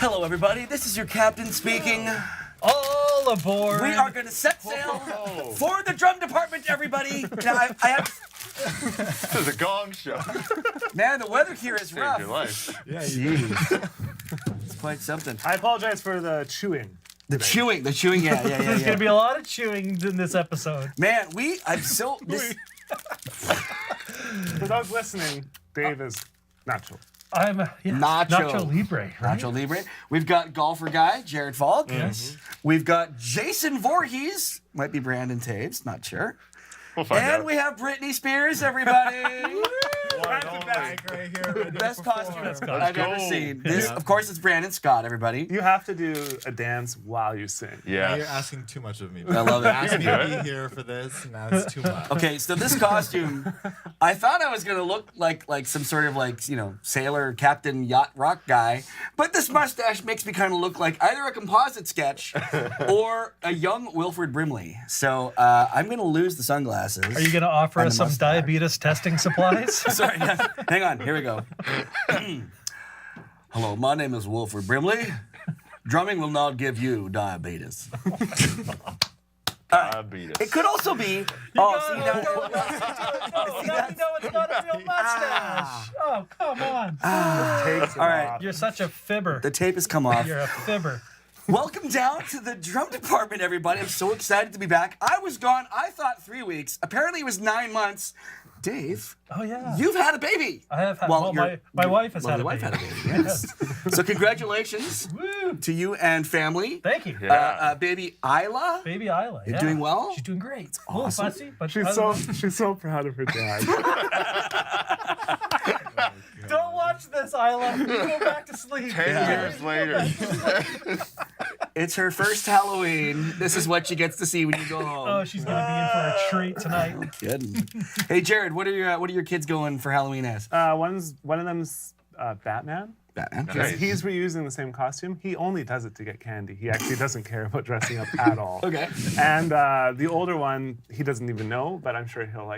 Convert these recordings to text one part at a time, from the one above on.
Hello, everybody. This is your captain speaking. All aboard. We are going to set sail for the drum department, everybody. Now, I have... This is a gong show. Man, the weather here is Saved rough. your life. Yeah, Jeez. It's quite something. I apologize for the chewing. The chewing, yeah. There's going to be a lot of chewing in this episode. Man, I'm so... For those listening, Dave is natural. I'm Nacho Libre. Right? Nacho Libre. We've got golfer guy, Jared Falk. Yes. We've got Jason Voorhees. Might be Brandon Taves, not sure. We'll find And out. we have Britney Spears, everybody. Right here. Best costume Let's go. I've ever seen. This, of course, it's Brandon Scott, everybody. You have to do a dance while you sing. Yeah. You're asking too much of me. I love it. Ask me to be here for this, and that's too much. Okay, so this costume, I thought I was gonna look like some sort of sailor, captain, yacht rock guy, but this mustache makes me kind of look like either a composite sketch or a young Wilford Brimley. So I'm gonna lose the sunglasses. Are you going to offer And us the some mustache. diabetes testing supplies? Sorry, yeah. Hang on. Here we go. Hello, my name is Wilford Brimley. Drumming will not give you diabetes. It could also be. Now you know it's not a real mustache. Oh, come on. All right. You're such a fibber. The tape has come off. You're a fibber. Welcome down to the drum department, everybody. I'm so excited to be back. I was gone, I thought 3 weeks. Apparently it was 9 months. Dave, Oh, yeah. you've had a baby. I have had, my wife has had a wife baby. had a baby, yes. So congratulations Woo. to you and family. Thank you. Yeah. Baby Isla. Baby Isla. You're doing well? She's doing great. A awesome. little fussy, but She's so proud of her dad. Don't watch this, Isla. You go back to sleep. 10 years later. It's her first Halloween. This is what she gets to see when you go home. Oh, she's gonna be in for a treat tonight. Kidding. Hey, Jared, what are your kids going for Halloween as? One of them's Batman. Batman. Nice. He's reusing the same costume. He only does it to get candy. He actually doesn't care about dressing up at all. Okay. And the older one, he doesn't even know, but I'm sure he'll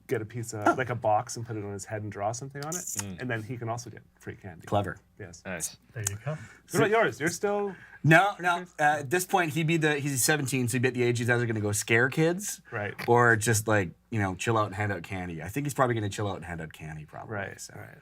get a piece of a box and put it on his head and draw something on it, and then he can also get free candy. Clever. Yes. Nice. There you go. What about yours? You're still No. At this point, he's 17, so he'd be at the age he's either going to go scare kids, right. or just chill out and hand out candy. I think he's probably going to chill out and hand out candy, probably. Right. So. Right.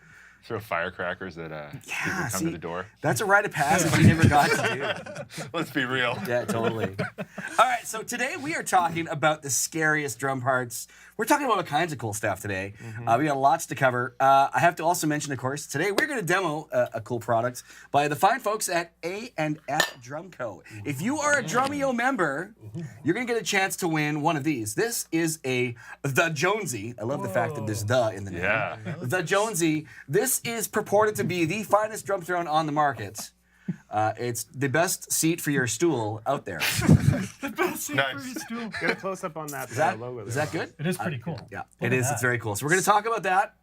Throw firecrackers at people come see, to the door. That's a rite of passage we never got to do. Let's be real. Yeah, totally. All right, so today we are talking about the scariest drum parts. We're talking about all kinds of cool stuff today. We got lots to cover. I have to also mention, of course, today we're going to demo a cool product by the fine folks at A&F Drum Co. If you are a Drumeo member, you're going to get a chance to win one of these. This is the Jonesy. I love the fact that there's the in the name. Yeah. The Jonesy. This is purported to be the finest drum throne on the market. It's the best seat for your stool out there. Nice. Get a close up on that, logo. Is that good? It is pretty cool. Yeah, it is. It's very cool. So we're going to talk about that.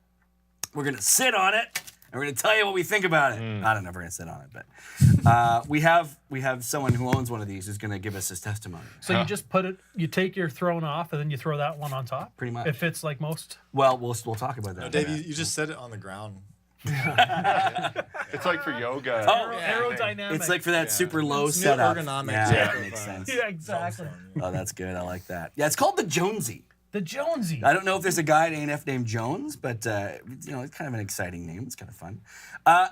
We're going to sit on it, and we're going to tell you what we think about it. I don't know if we're going to sit on it, but we have someone who owns one of these who's going to give us his testimony. So you just you take your throne off, and then you throw that one on top? Pretty much. It fits like most? Well, we'll talk about that. Dave, you just said it on the ground. It's like for yoga. Oh, Aerodynamic. It's like for that super low It's new setup. ergonomics. Yeah, Yeah. that makes sense. Yeah, exactly. Oh, that's good. I like that. Yeah, it's called the Jonesy. The Jonesy. I don't know if there's a guy at A&F named Jones, but it's kind of an exciting name. It's kind of fun.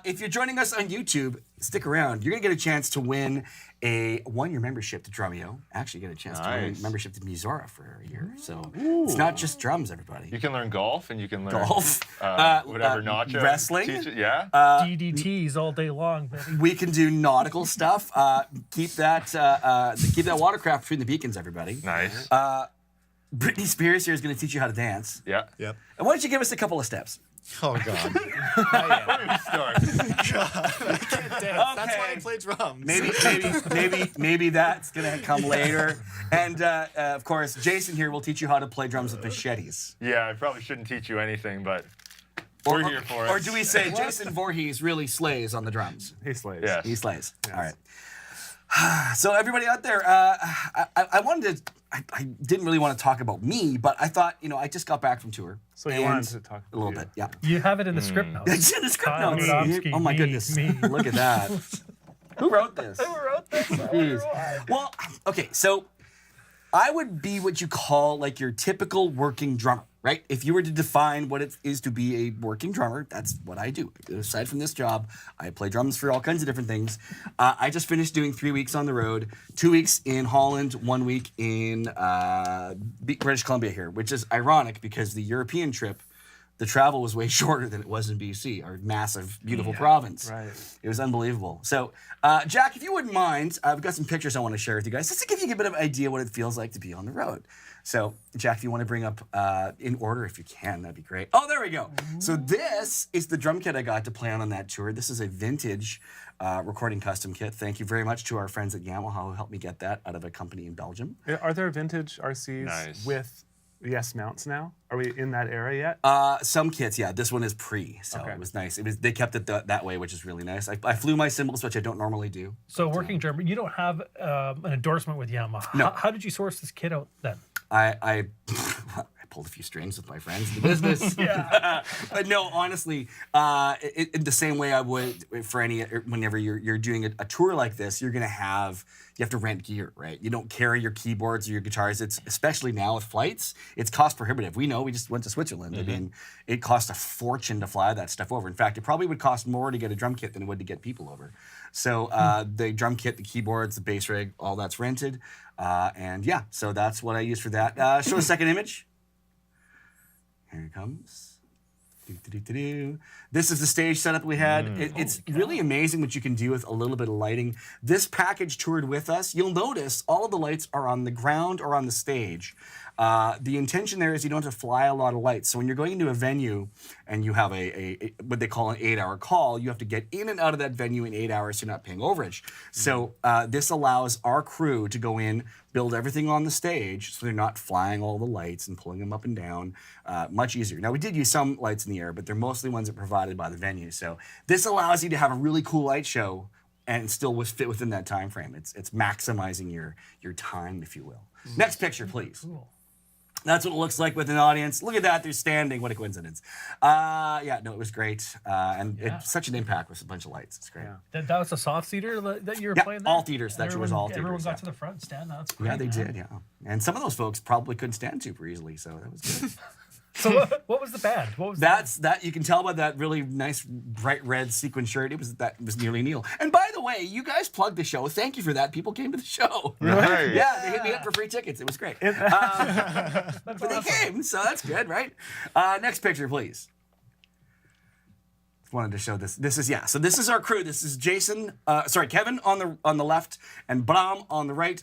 If you're joining us on YouTube, stick around. You're gonna get a chance to win a 1-year membership to Drumeo. Actually, get a chance to win a Nice. membership to Musora for a year. So it's not just drums, everybody. You can learn golf and you can learn Golf, whatever nacho. wrestling. Teach it. Yeah. DDTs all day long, baby. We can do nautical stuff. Keep that watercraft between the beacons, everybody. Nice. Britney Spears here is going to teach you how to dance. Yeah. Yep. And why don't you give us a couple of steps? Oh, God. Start. That's why I play drums. Maybe that's gonna come later. And of course, Jason here will teach you how to play drums with machetes. Yeah, I probably shouldn't teach you anything, but we're here for it. Or do we say Jason Voorhees really slays on the drums? He slays. Yeah. He slays. Yes. All right. So everybody out there, I wanted to. I didn't really want to talk about me, but I thought, I just got back from tour. So you and wanted to talk a little to you. bit, yeah. You have it in the script notes. It's in the script Kyle notes. Radomski, Oh my me, goodness! me. Look at that. Who wrote this? Who wrote this? I wonder why. Well, okay, so I would be what you call like your typical working drummer, right? If you were to define what it is to be a working drummer, that's what I do. Aside from this job, I play drums for all kinds of different things. I just finished doing 3 weeks on the road, 2 weeks in Holland, 1 week in British Columbia here, which is ironic because the European trip, the travel was way shorter than it was in BC, our massive, beautiful province. Right. It was unbelievable. So, Jack, if you wouldn't mind, I've got some pictures I want to share with you guys, just to give you a bit of an idea what it feels like to be on the road. So, Jack, if you want to bring up in order, if you can, that'd be great. Oh, there we go. So this is the drum kit I got to play on that tour. This is a vintage recording custom kit. Thank you very much to our friends at Yamaha who helped me get that out of a company in Belgium. Are there vintage RCs Nice. with yes mounts now? Are we in that era yet? Some kits, yeah. This one is pre, so Okay. it was nice. They kept it that way, which is really nice. I flew my cymbals, which I don't normally do. So working drummer, you don't have an endorsement with Yamaha. No. How did you source this kit out then? I pulled a few strings with my friends in the business. But no, honestly, in the same way I would for whenever you're doing a tour like this, you have to rent gear, right? You don't carry your keyboards or your guitars. It's especially now with flights, it's cost prohibitive. We know, we just went to Switzerland. I mean, it costs a fortune to fly that stuff over. In fact, it probably would cost more to get a drum kit than it would to get people over. So the drum kit, the keyboards, the bass rig, all that's rented. And yeah, so that's what I use for that. Show a second image. Here it comes. This is the stage setup we had. It's really amazing what you can do with a little bit of lighting. This package toured with us. You'll notice all of the lights are on the ground or on the stage. The intention there is you don't have to fly a lot of lights. So when you're going into a venue and you have a what they call an 8-hour call, you have to get in and out of that venue in 8 hours so you're not paying overage. So this allows our crew to go in, build everything on the stage so they're not flying all the lights and pulling them up and down. Much easier. Now we did use some lights in the air, but they're mostly ones that are provided by the venue. So this allows you to have a really cool light show and still fit within that time frame. It's maximizing your time, if you will. Next picture, please. Cool. That's what it looks like with an audience. Look at that, they're standing. What a coincidence. Yeah, no, it was great. And it's such an impact with a bunch of lights. It's great. Yeah. That was a soft theater that you were Yeah, playing there? all theaters. That was all theaters. Everyone got yeah. to the front stand. That's great. Yeah, they man. did, yeah. And some of those folks probably couldn't stand super easily, so that was good. So what was the band? What was That you can tell by that really nice bright red sequin shirt. It was nearly Neil. And by the way, you guys plugged the show. Thank you for that. People came to the show. Right. Yeah, they hit me up for free tickets. It was great. But they came, so that's good, right? Next picture, please. Wanted to show this. So this is our crew. This is Kevin on the left and Bram on the right.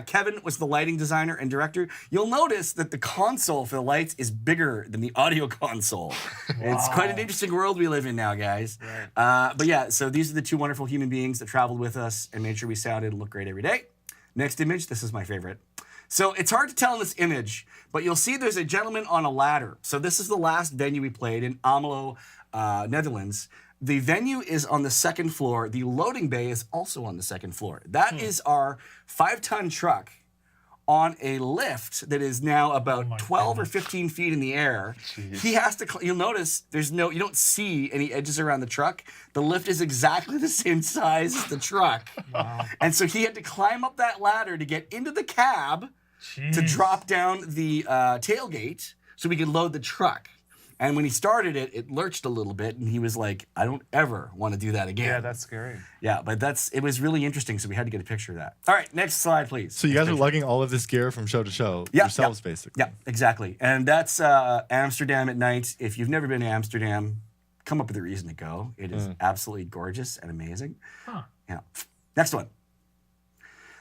Kevin was the lighting designer and director. You'll notice that the console for the lights is bigger than the audio console. It's quite an interesting world we live in now, guys. Right. But yeah, so these are the two wonderful human beings that traveled with us and made sure we sounded and looked great every day. Next image, this is my favorite. So it's hard to tell in this image, but you'll see there's a gentleman on a ladder. So this is the last venue we played in Almelo, Netherlands. The venue is on the second floor. The loading bay is also on the second floor. That is our 5-ton truck on a lift that is now about 12 or 15 feet in the air. He has to, you'll notice you don't see any edges around the truck. The lift is exactly the same size as the truck. Wow. And so he had to climb up that ladder to get into the cab to drop down the tailgate so we could load the truck. And when he started it, it lurched a little bit, and he was like, I don't ever want to do that again. Yeah, that's scary. Yeah, but it was really interesting, so we had to get a picture of that. All right, next slide, please. So you guys are lugging all of this gear from show to show Yeah, yourselves, basically. Yeah, exactly. And that's Amsterdam at night. If you've never been to Amsterdam, come up with a reason to go. It is absolutely gorgeous and amazing. Huh. Yeah. Next one.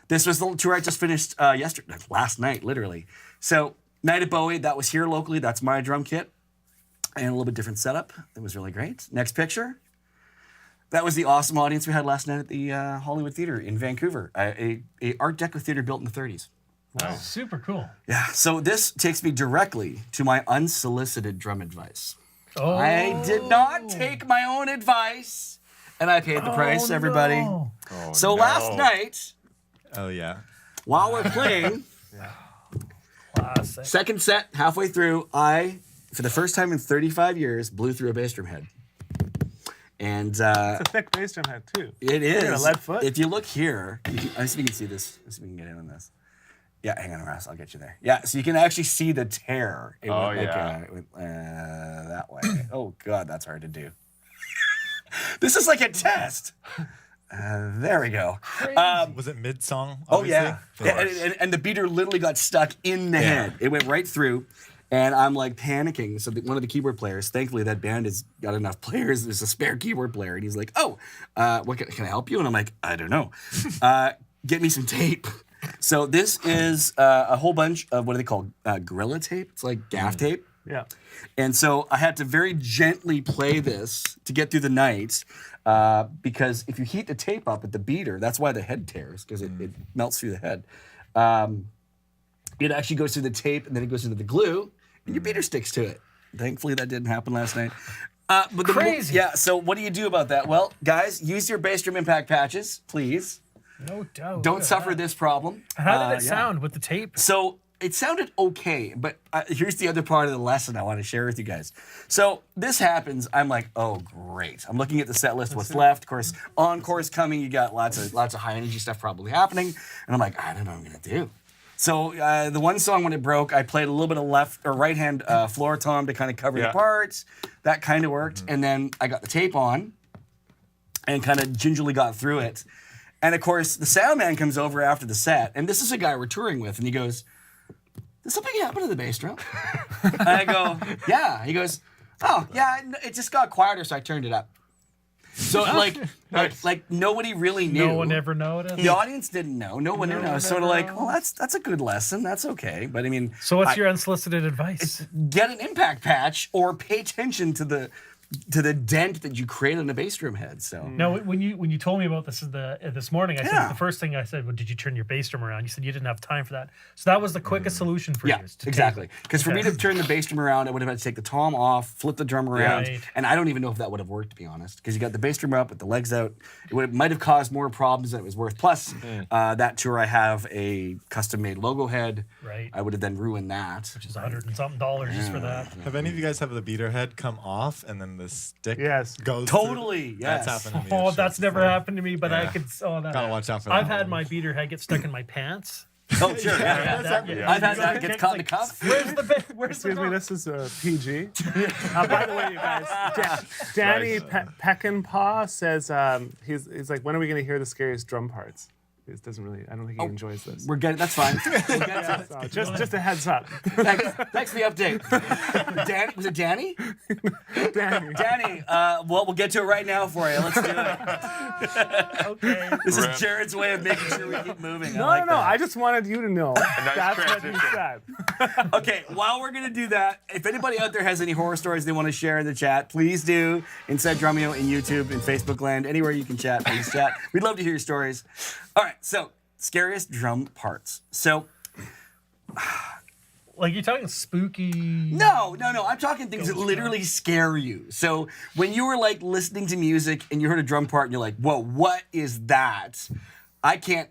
This was the tour I just finished last night, literally. So, Night at Bowie, that was here locally. That's my drum kit. And a little bit different setup. That was really great. Next picture. That was the awesome audience we had last night at the Hollywood Theater in Vancouver, a Art Deco theater built in the 30s. Wow. Super cool. Yeah, so this takes me directly to my unsolicited drum advice. Oh. I did not take my own advice, and I paid the price, everybody. No. Oh, So no. last night, Oh, yeah. while we're playing, Classic. second set, halfway through, I, for the first time in 35 years, blew through a bass drum head. And It's a thick bass drum head too. it Look at is. a lead foot. If you look here, I see if you can see this. Let's see if we can get in on this. Yeah, hang on, Ross. I'll get you there. Yeah, so you can actually see the tear. It Oh, went yeah. it went, that way. Oh, God, that's hard to do. This is like a test. There we go. Was it mid song? Oh, yeah. And the beater literally got stuck in the head. It went right through. And I'm like panicking. So one of the keyboard players, thankfully that band has got enough players. There's a spare keyboard player. And he's like, oh, what can I help you? And I'm like, I don't know. Get me some tape. So this is a whole bunch of, what are they called? Gorilla tape? It's like gaff tape. Yeah. And so I had to very gently play this to get through the night because if you heat the tape up at the beater, that's why the head tears, because it melts through the head. It actually goes through the tape and then it goes into the glue and your beater sticks to it. Thankfully, that didn't happen last night. But Crazy. Yeah, so what do you do about that? Well, guys, use your bass drum impact patches, please. No doubt. Don't suffer this problem. How did it sound with the tape? So it sounded okay, but here's the other part of the lesson I want to share with you guys. So this happens, I'm like, oh great. I'm looking at the set list, what's left. Of course, encore's coming. You got lots of high energy stuff probably happening, and I'm like, I don't know what I'm gonna do. So the one song when it broke, I played a little bit of left or right hand floor tom to kind of cover the parts. That kind of worked, and then I got the tape on, and kind of gingerly got through it. And of course, the sound man comes over after the set, and this is a guy we're touring with, and he goes, did something happen to the bass drum? And I go, yeah. He goes, oh, yeah, it just got quieter, so I turned it up. So, like nobody really knew. No one ever noticed. The audience didn't know. No one knew. I was sort of like, well, that's a good lesson. That's okay. But I mean, So what's your unsolicited advice? get an impact patch or pay attention to the dent that you create on the bass drum head. So No, when you told me about this this morning, I Yeah. said the first thing I said, well, did you turn your bass drum around? You said you didn't have time for that. So that was the quickest solution for yeah, you. is to exactly. Because for me Okay. to turn the bass drum around, I would have had to take the tom off, flip the drum around, Right. and I don't even know if that would have worked, to be honest. Because you got the bass drum up with the legs out, might have caused more problems than it was worth. Plus, that tour I have a custom-made logo head. Right. I would have then ruined that. Which is $100 and something just for that. Have any of you guys have the beater head come off and then the stick Yes. goes through? Totally. Yes. That's happened to me. Oh, at that's shows never before. happened to me, but I Yeah. could. Oh, that. Gotta watch out for that I've had one. my beater head get stuck in my pants. Oh, sure. Yeah. I've had that get caught in the cuff. Where's the where's Excuse the me, this is PG. By the way, you guys, Danny Peckinpah says he's like, when are we going to hear the scariest drum parts? He doesn't really. I don't think he enjoys this. We're getting. That's fine. We'll get to it. So just a heads up, Thanks for the update. Was it Danny? Danny. Danny. Well, we'll get to it right now for you. Let's do it. Okay. This Rip. is Jared's way of making sure we keep moving. No, I like no, that. I just wanted you to know. nice That's what he transition. said. Okay, while we're gonna do that, if anybody out there has any horror stories they want to share in the chat, please do. Inside Drumeo in YouTube and Facebook land, anywhere you can chat, please chat. We'd love to hear your stories. All right, so scariest drum parts. So Like you're talking spooky. no, I'm talking things that literally scare you. So when you were like listening to music and you heard a drum part and you're like, whoa, what is that? I can't,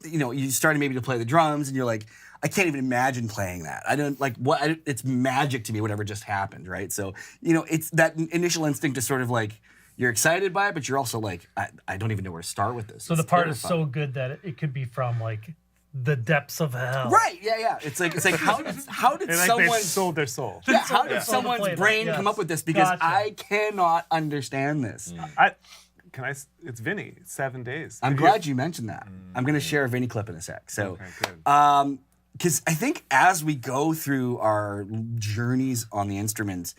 you started maybe to play the drums and you're like, I can't even imagine playing that. I don't like it's magic to me, whatever just happened, right? So, it's that initial instinct to sort of like, you're excited by it, but you're also like, I don't even know where to start with this. So the part is so good that it could be from like the depths of hell. Right, yeah. It's like how did They're like someone they've sold their soul. yeah, how did Yeah. someone's Play that, brain yes. come up with this? Because Gotcha. I cannot understand this. It's Vinny. 7 days. I'm glad you mentioned that. I'm going to share a Vinny clip in a sec. So, Okay, good. because I think as we go through our journeys on the instruments,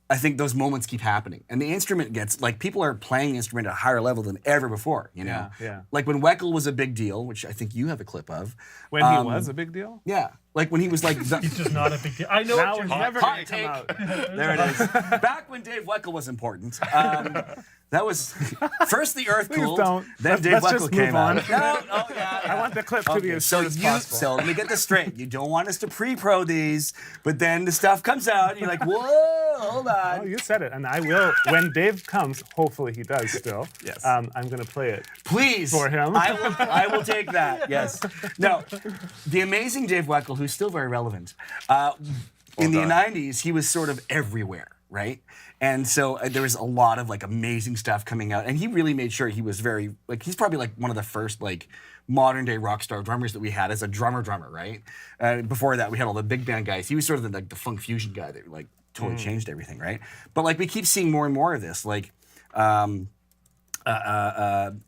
I think those moments keep happening. And the instrument gets, like, people are playing the instrument at a higher level than ever before, Yeah. Like when Weckl was a big deal, which I think you have a clip of. When he was a big deal. Yeah. Like when he was like... He's just not a big deal. I know Now what it's you're never hot going to come take. out. There it is. Back when Dave Weckl was important. That was first the earth cooled, don't. then Dave Let's Weckl just came move on. out. No, oh yeah. I want the clip to be as so short as possible. So let me get this straight. You don't want us to pre-pro these, but then the stuff comes out, and you're like, whoa, hold on. Oh, you said it, and I will. When Dave comes, hopefully he does still. Yes. I'm going to play it. Please. For him. I will take that. Yes. No, the amazing Dave Weckl, who's still very relevant. In the done. 90s, he was sort of everywhere. right? And so there was a lot of like amazing stuff coming out, and he really made sure he was very like he's probably like one of the first like modern day rock star drummers that we had as a drummer, right? Before that, we had all the big band guys. He was sort of the funk fusion guy that like totally changed everything, right? But like we keep seeing more and more of this, like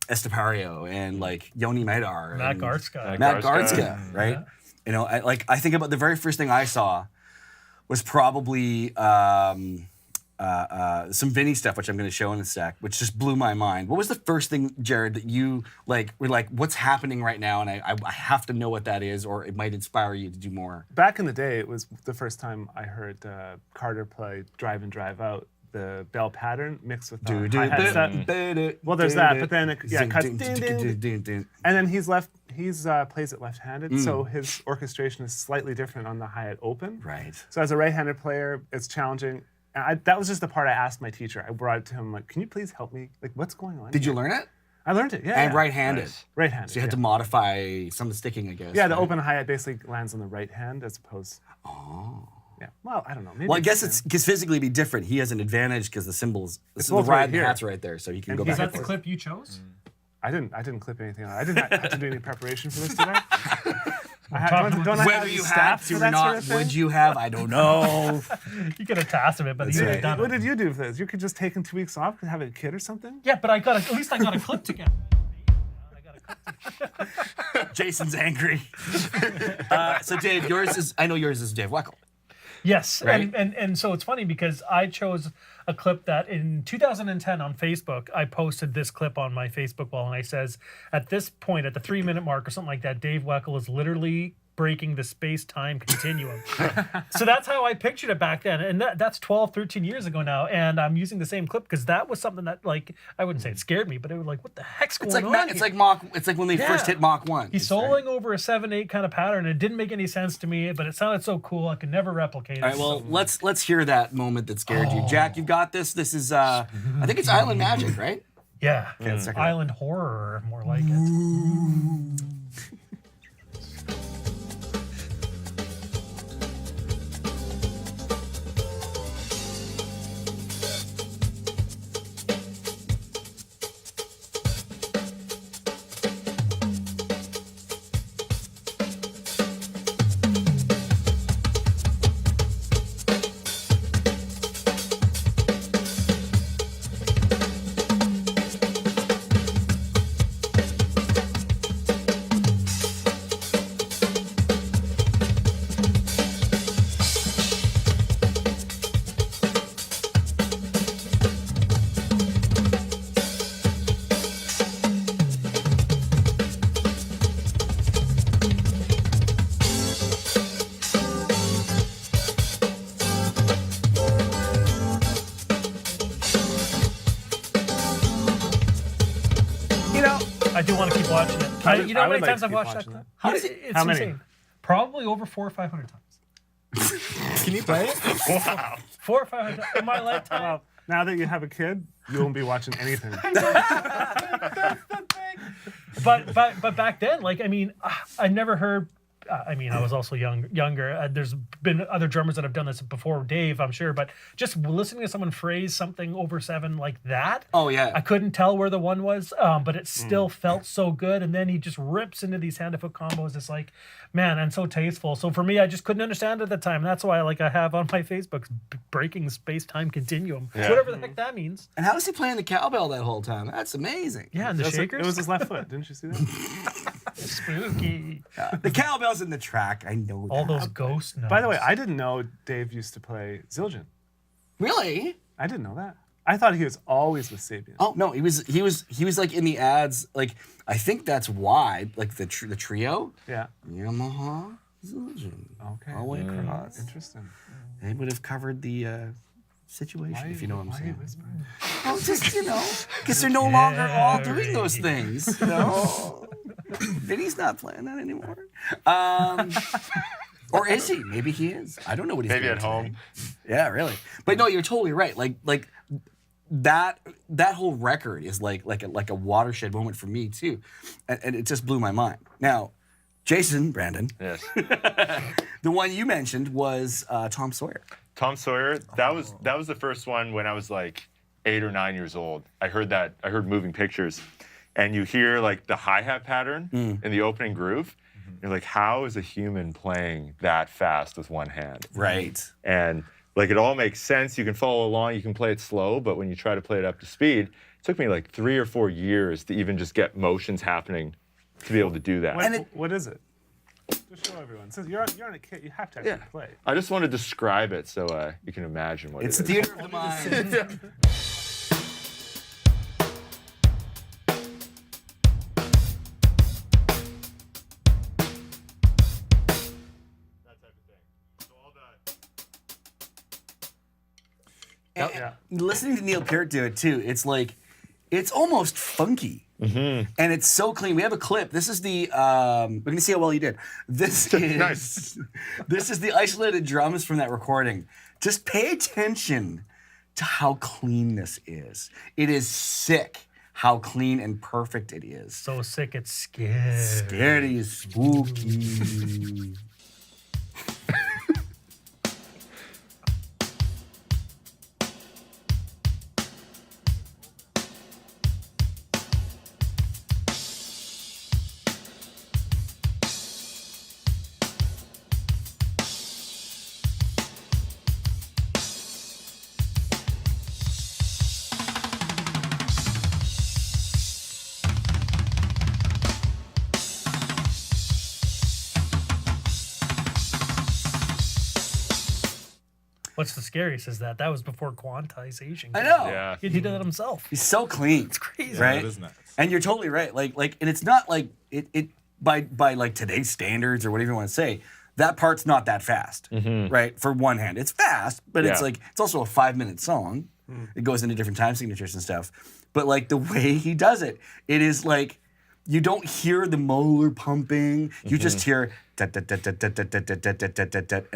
Estepario and like Yoni Maidar, Matt and Garska. Matt Garska, right? You know, I think about the very first thing I saw was probably some Vinny stuff, which I'm going to show in a sec, which just blew my mind. What was the first thing, Jared, that you like were like, what's happening right now, and I have to know what that is, or it might inspire you to do more? Back in the day, it was the first time I heard Carter play Drive and Drive Out, the bell pattern mixed with the hi-hat set. Well, there's that, but then it cuts ding, ding. And then he's plays it left-handed, so his orchestration is slightly different on the hi-hat open. Right. So as a right-handed player, it's challenging. And that was just the part I asked my teacher. I brought it to him, like, can you please help me? Like, what's going on Did you here? learn it? I learned it, yeah. And yeah. right-handed. Nice. Right-handed, So you had to modify some of the sticking, I guess. Yeah, the right? open hi-hat basically lands on the right hand as opposed... Oh. Yeah, well, I don't know. Maybe Well, I guess it's because physically it'd be different. He has an advantage because the cymbals, the both right ride and here. hat's right there, so he can And go he's back Is and that the forth. clip you chose? I didn't clip anything on it. I didn't have to do any preparation for this today. Don't I Whether have you had staff to for or that not, sort of thing? would you have? I don't know. You could have tasked him, but you would have done What it. did you do for this? You could just taken 2 weeks off and have a kid or something? Yeah, but at least I got a clip together. Jason's angry. So Dave, I know yours is Dave Weckl. Yes, Right. and so it's funny because I chose a clip that in 2010 on Facebook, I posted this clip on my Facebook wall, and I says, at this point, at the 3-minute mark or something like that, Dave Weckl is literally breaking the space-time continuum. So that's how I pictured it back then, and that's 12, 13 years ago now, and I'm using the same clip because that was something that, like, I wouldn't say it scared me, but it was like, what the heck's going on It's here? like when they first hit Mach 1. He's soloing over a 7/8 kind of pattern. It didn't make any sense to me, but it sounded so cool. I could never replicate it. All right, well, let's hear that moment that scared you. Jack, you've got this. This is I think it's Island Magic, right? Yeah, let's check it out. island horror, more like it. I do want to keep watching it. You know how many times I've watched that clip? It's How many? insane. Probably over 400 or 500 times. Can you play it? Wow. 400 or 500 times in my lifetime. Well, now that you have a kid, you won't be watching anything. But back then, like, I mean, I never heard. I mean, I was also younger. There's been other drummers that have done this before Dave, I'm sure. But just listening to someone phrase something over 7 like that, Oh yeah. I couldn't tell where the one was, but it still felt so good. And then he just rips into these hand-to-foot combos. It's like, man, and so tasteful. So for me, I just couldn't understand it at the time. That's why, like, I have on my Facebook, breaking space-time continuum, whatever the heck that means. And how does he play in the cowbell that whole time? That's amazing. Yeah, and the shakers. It was his left foot. Didn't you see that? spooky. The cowbell's in the track. I know All that. those ghost notes. By the way, I didn't know Dave used to play Zildjian. Really? I didn't know that. I thought he was always with Sabian. Oh no, he was like in the ads. Like I think that's why. Like the trio. Yeah. Yamaha, Zildjian. Okay. All the way across. Interesting. They would have covered the situation, if you know what I'm Why are you saying. whispering? Well, just because they're no longer all doing those things. You know, Vinny's not playing that anymore. Or is he? Maybe he is. I don't know what he's Maybe doing at home. today. Yeah, really. But no, you're totally right. Like that whole record is like a watershed moment for me too, and it just blew my mind. Now, Jason, Brandon, Yes. the one you mentioned was Tom Sawyer. Tom Sawyer. That was the first one when I was like 8 or 9 years old. I heard Moving Pictures, and you hear like the hi-hat pattern in the opening groove. You're like, how is a human playing that fast with one hand? Right. And like it all makes sense. You can follow along. You can play it slow, but when you try to play it up to speed, it took me like 3 or 4 years to even just get motions happening to be able to do that. What is it? Just show everyone. Since you're on a kit, you have to actually play. I just want to describe it so you can imagine what It's it is. theater of the mind. And listening to Neil Peart do it too, it's like, it's almost funky. And it's so clean. We have a clip. This is the, we're going to see how well you did. This is, Nice. This is the isolated drums from that recording. Just pay attention to how clean this is. It is sick how clean and perfect it is. So sick, it's scary. Scary, spooky. What's the scariest is that was before quantization. I know. Yeah. He did that himself. He's so clean. It's crazy. Right? That is nuts. And you're totally right. Like, and it's not like it by like today's standards or whatever you want to say, that part's not that fast, right? For one hand, it's fast, but it's like it's also a 5-minute song. It goes into different time signatures and stuff. But like the way he does it, it is like you don't hear the molar pumping. You just hear and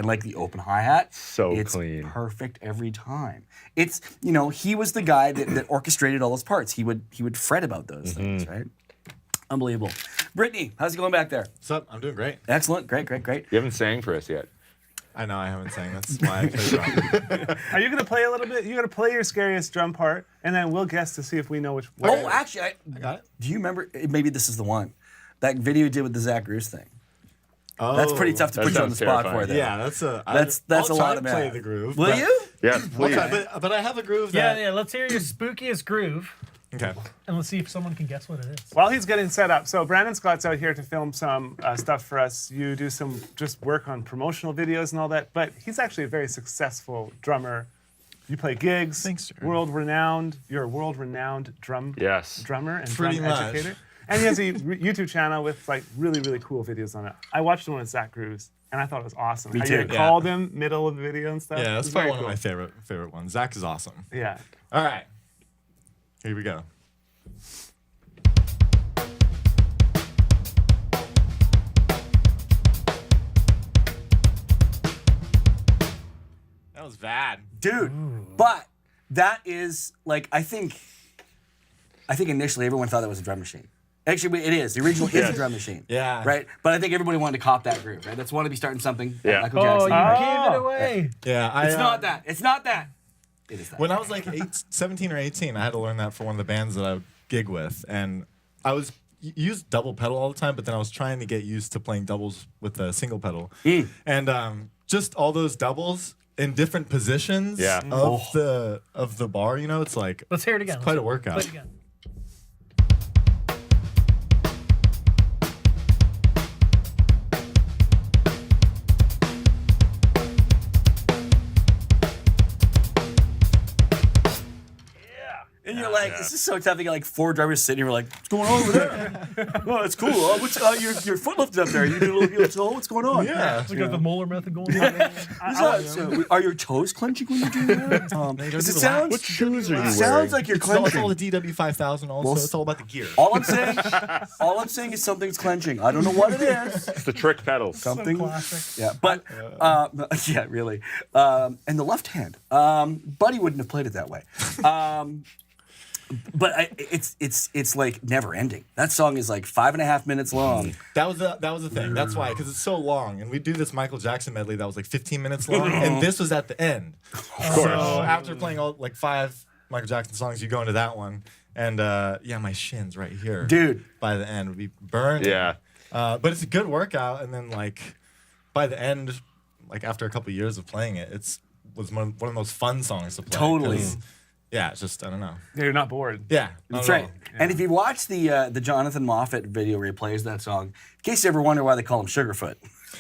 like the open hi-hat. So it's clean. Perfect every time. It's, you know, he was the guy that orchestrated all those parts. He would fret about those things, right? Unbelievable. Brittany, how's it going back there? What's up? I'm doing great. Excellent. Great. You haven't sang for us yet. I know I haven't sang. That's why I play drum. Are you going to play a little bit? You're going to play your scariest drum part, and then we'll guess to see if we know which. Oh, actually, I got it. do you remember? Maybe this is the one. That video you did with the Zach Roos thing. Oh, That's pretty tough to that put you on the sounds spot terrifying. for. There. Yeah, that's a. That's I'll a try lot to of play math. the groove. Will but- you? Yes, please. Okay, but I have a groove. That, Yeah, let's hear your spookiest groove, Okay. and let's see if someone can guess what it is. While he's getting set up, so Brandon Scott's out here to film some stuff for us. You do some just work on promotional videos and all that, but he's actually a very successful drummer. You play gigs, Thanks, sir. world-renowned. You're a world-renowned Yes. drummer and Pretty drum much. educator. And he has a YouTube channel with like really, really cool videos on it. I watched the one with Zach Grooves, and I thought it was awesome. Me How too. you Yeah. called him middle of the video and stuff. Yeah, It that's was probably very one of my cool. favorite ones. Zach is awesome. Yeah. All right. Here we go. That was bad. Dude. But that is like I think initially everyone thought that was a drum machine. Actually, it is. The original is a drum machine. Yeah. Right? But I think everybody wanted to cop that groove, right? That's want to be starting something. like Yeah. Michael Oh, Jackson. you right? gave it away. Yeah, It's not that. It's not that. It is that. When I was like 17 or 18, I had to learn that for one of the bands that I would gig with, and I was used double pedal all the time, but then I was trying to get used to playing doubles with a single pedal, and just all those doubles in different positions of the bar. You know, it's like Let's hear it again. It's quite a Play workout. it again. And you're like, this is so tough. You got like 4 drummers sitting here, we're like, what's going on over there? Oh, it's cool. Oh, what's your foot lifted up there? You do a little heel toe? What's going on? Yeah. We got the molar method going on. Are your toes clenching when you're doing that? Because it sounds. What shoes are you It wearing? sounds like you're It's all clenching. the DW5000 also. It's all about the gear. All I'm saying is something's clenching. I don't know what it is. It's the trick pedals. Something. Classic. Yeah, but yeah, really. And the left hand. Buddy wouldn't have played it that way. it's like never ending. That song is like 5.5 minutes long. That was the thing. That's why, because it's so long, and we do this Michael Jackson medley that was like 15 minutes long, and this was at the end. Of course. So after playing all like 5 Michael Jackson songs, you go into that one, and my shins right here, Dude. by the end would be burned. Yeah. But it's a good workout, and then like by the end, like after a couple years of playing it, was one of the most fun songs to play. Totally. 'Cause, yeah, it's just I don't know. Yeah, you're not bored. Yeah, not That's at right. all. And if you watch the Jonathan Moffat video where he plays that song, in case you ever wonder why they call him Sugarfoot.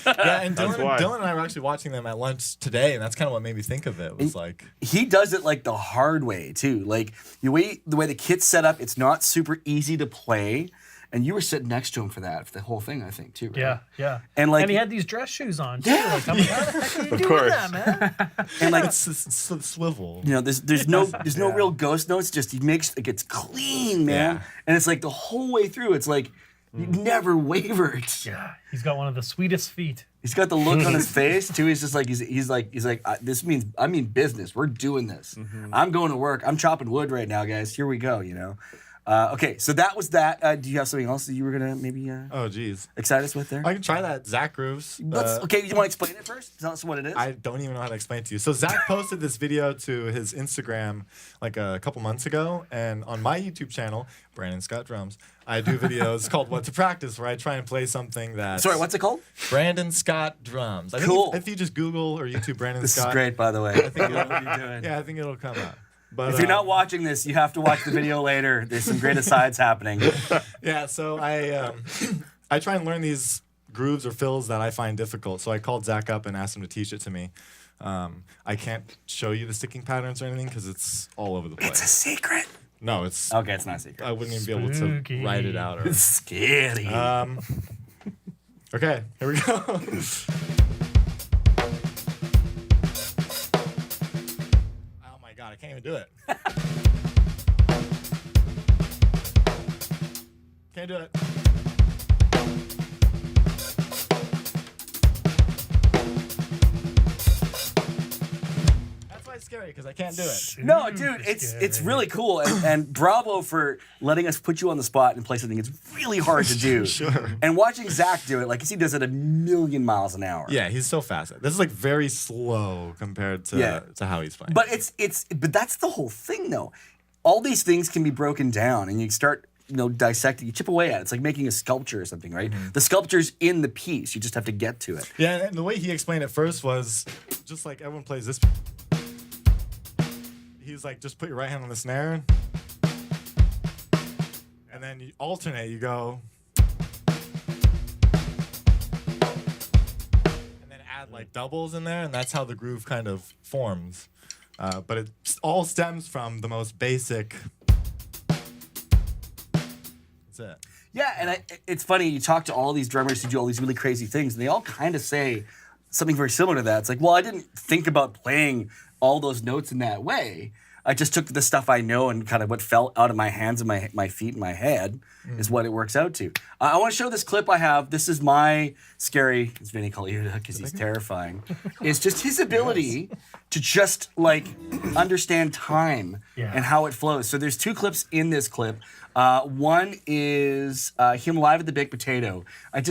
Yeah, and That's why. Dylan and I were actually watching them at lunch today, and that's kind of what made me think of it. Was like, He does it like the hard way too. Like the way the kit's set up, it's not super easy to play. And you were sitting next to him for the whole thing, I think, too. Right? Yeah, yeah. And, like- he had these dress shoes on too. Yeah. Like, I'm like, how the heck are you doing course. that, man? And like it's swivel. you know, there's no real ghost notes. Just he makes like it's clean, man. Yeah. And it's like the whole way through, it's like you never wavered. Yeah, he's got one of the sweetest feet. He's got the look on his face too. He's just like he's like this means I mean business. We're doing this. I'm going to work. I'm chopping wood right now, guys. Here we go. You know. Okay, so that was that. Do you have something else that you were gonna maybe Oh, geez. excite us with there? I can try that. Zach Grooves. Okay, you want to explain it first? Tell us what it is. I don't even know how to explain it to you. So Zach posted this video to his Instagram like a couple months ago, and on my YouTube channel, Brandon Scott Drums, I do videos called What to Practice, where I try and play something that. Sorry, what's it called? Brandon Scott Drums. I think Cool. if you just Google or YouTube Brandon This Scott. is great, by the way. I think What are you doing? yeah, I think it'll come out. But If you're not watching this, you have to watch the video later. There's some great asides happening. yeah, so I I try and learn these grooves or fills that I find difficult. So I called Zach up and asked him to teach it to me. I can't show you the sticking patterns or anything because it's all over the place. It's a secret. No, it's. Okay, it's not a secret. I wouldn't even be able to Spooky. write it out. Or, It's scary. okay, here we go. Oh my god, I can't even do it. Can't do it. That's why it's scary because I can't do it. No, dude, it's really cool, and bravo for letting us put you on the spot and play something it's really hard to do. Sure. And watching Zach do it, like he does it 1,000,000 miles an hour. Yeah, he's so fast. This is like very slow compared to how he's playing. But but that's the whole thing, though. All these things can be broken down, and you start dissecting. You chip away at it. It's like making a sculpture or something, right? The sculpture's in the piece. You just have to get to it. yeah, and the way he explained it first was just like everyone plays this. He's like, just put your right hand on the snare, and then you alternate. You go, and then add like doubles in there, and that's how the groove kind of forms. But it all stems from the most basic. That's it. Yeah, and it's funny. You talk to all these drummers who do all these really crazy things, and they all kind of say something very similar to that. It's like, well, I didn't think about playing all those notes in that way. I just took the stuff I know and kind of what fell out of my hands and my feet and my head is what it works out to. I want to show this clip I have. This is my scary, as Vinny called it because he's terrifying. It's just his ability to just like understand time and how it flows. So there's 2 clips in this clip. One is him live at the Baked Potato. I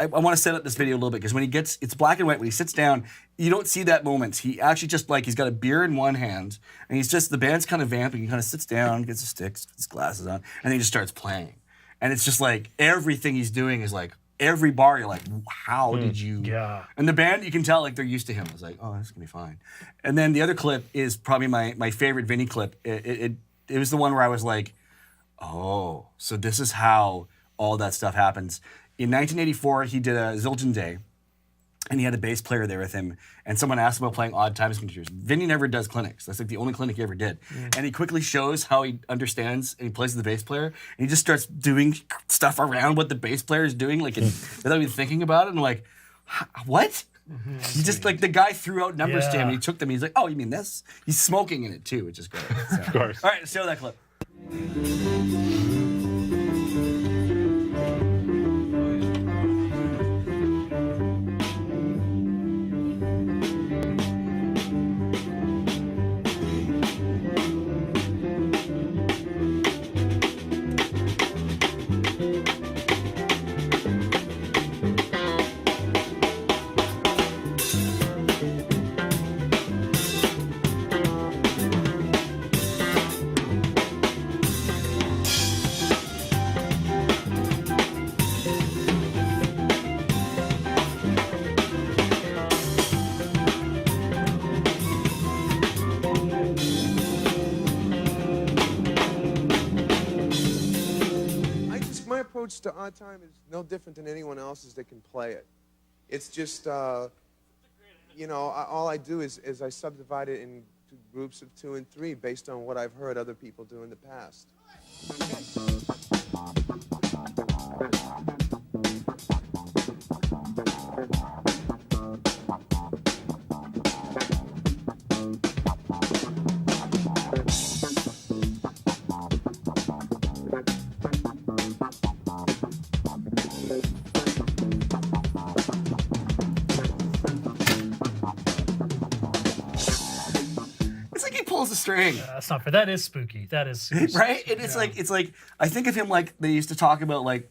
want to set up this video a little bit because when he gets, it's black and white. When he sits down, you don't see that moment. He actually just like, he's got a beer in one hand and the band's kind of vamping. He kind of sits down, gets his sticks, gets his glasses on, and then he just starts playing. And it's just like everything he's doing is like, every bar you're like, how did you? Yeah. And the band, you can tell like they're used to him. I was like, oh, this is gonna be fine. And then the other clip is probably my favorite Vinny clip. It was the one where I was like, oh, so this is how all that stuff happens. In 1984, he did a Zildjian Day, and he had a bass player there with him, and someone asked him about playing odd time signatures. Vinny never does clinics. That's like the only clinic he ever did. And he quickly shows how he understands, and he plays with the bass player, and he just starts doing stuff around what the bass player is doing, like without even thinking about it. And I'm like, what? He just like the guy threw out numbers to him, and he took them. He's like, oh, you mean this? He's smoking in it too, which is great. So. Of course. All right, let's show that clip. approach to Odd Time is no different than anyone else's that can play it. It's just, you know, all I do is I subdivide it into groups of 2 and 3 based on what I've heard other people do in the past. Pulls a string. That's not fair. That is spooky. That is super Right? And it's like I think of him like they used to talk about like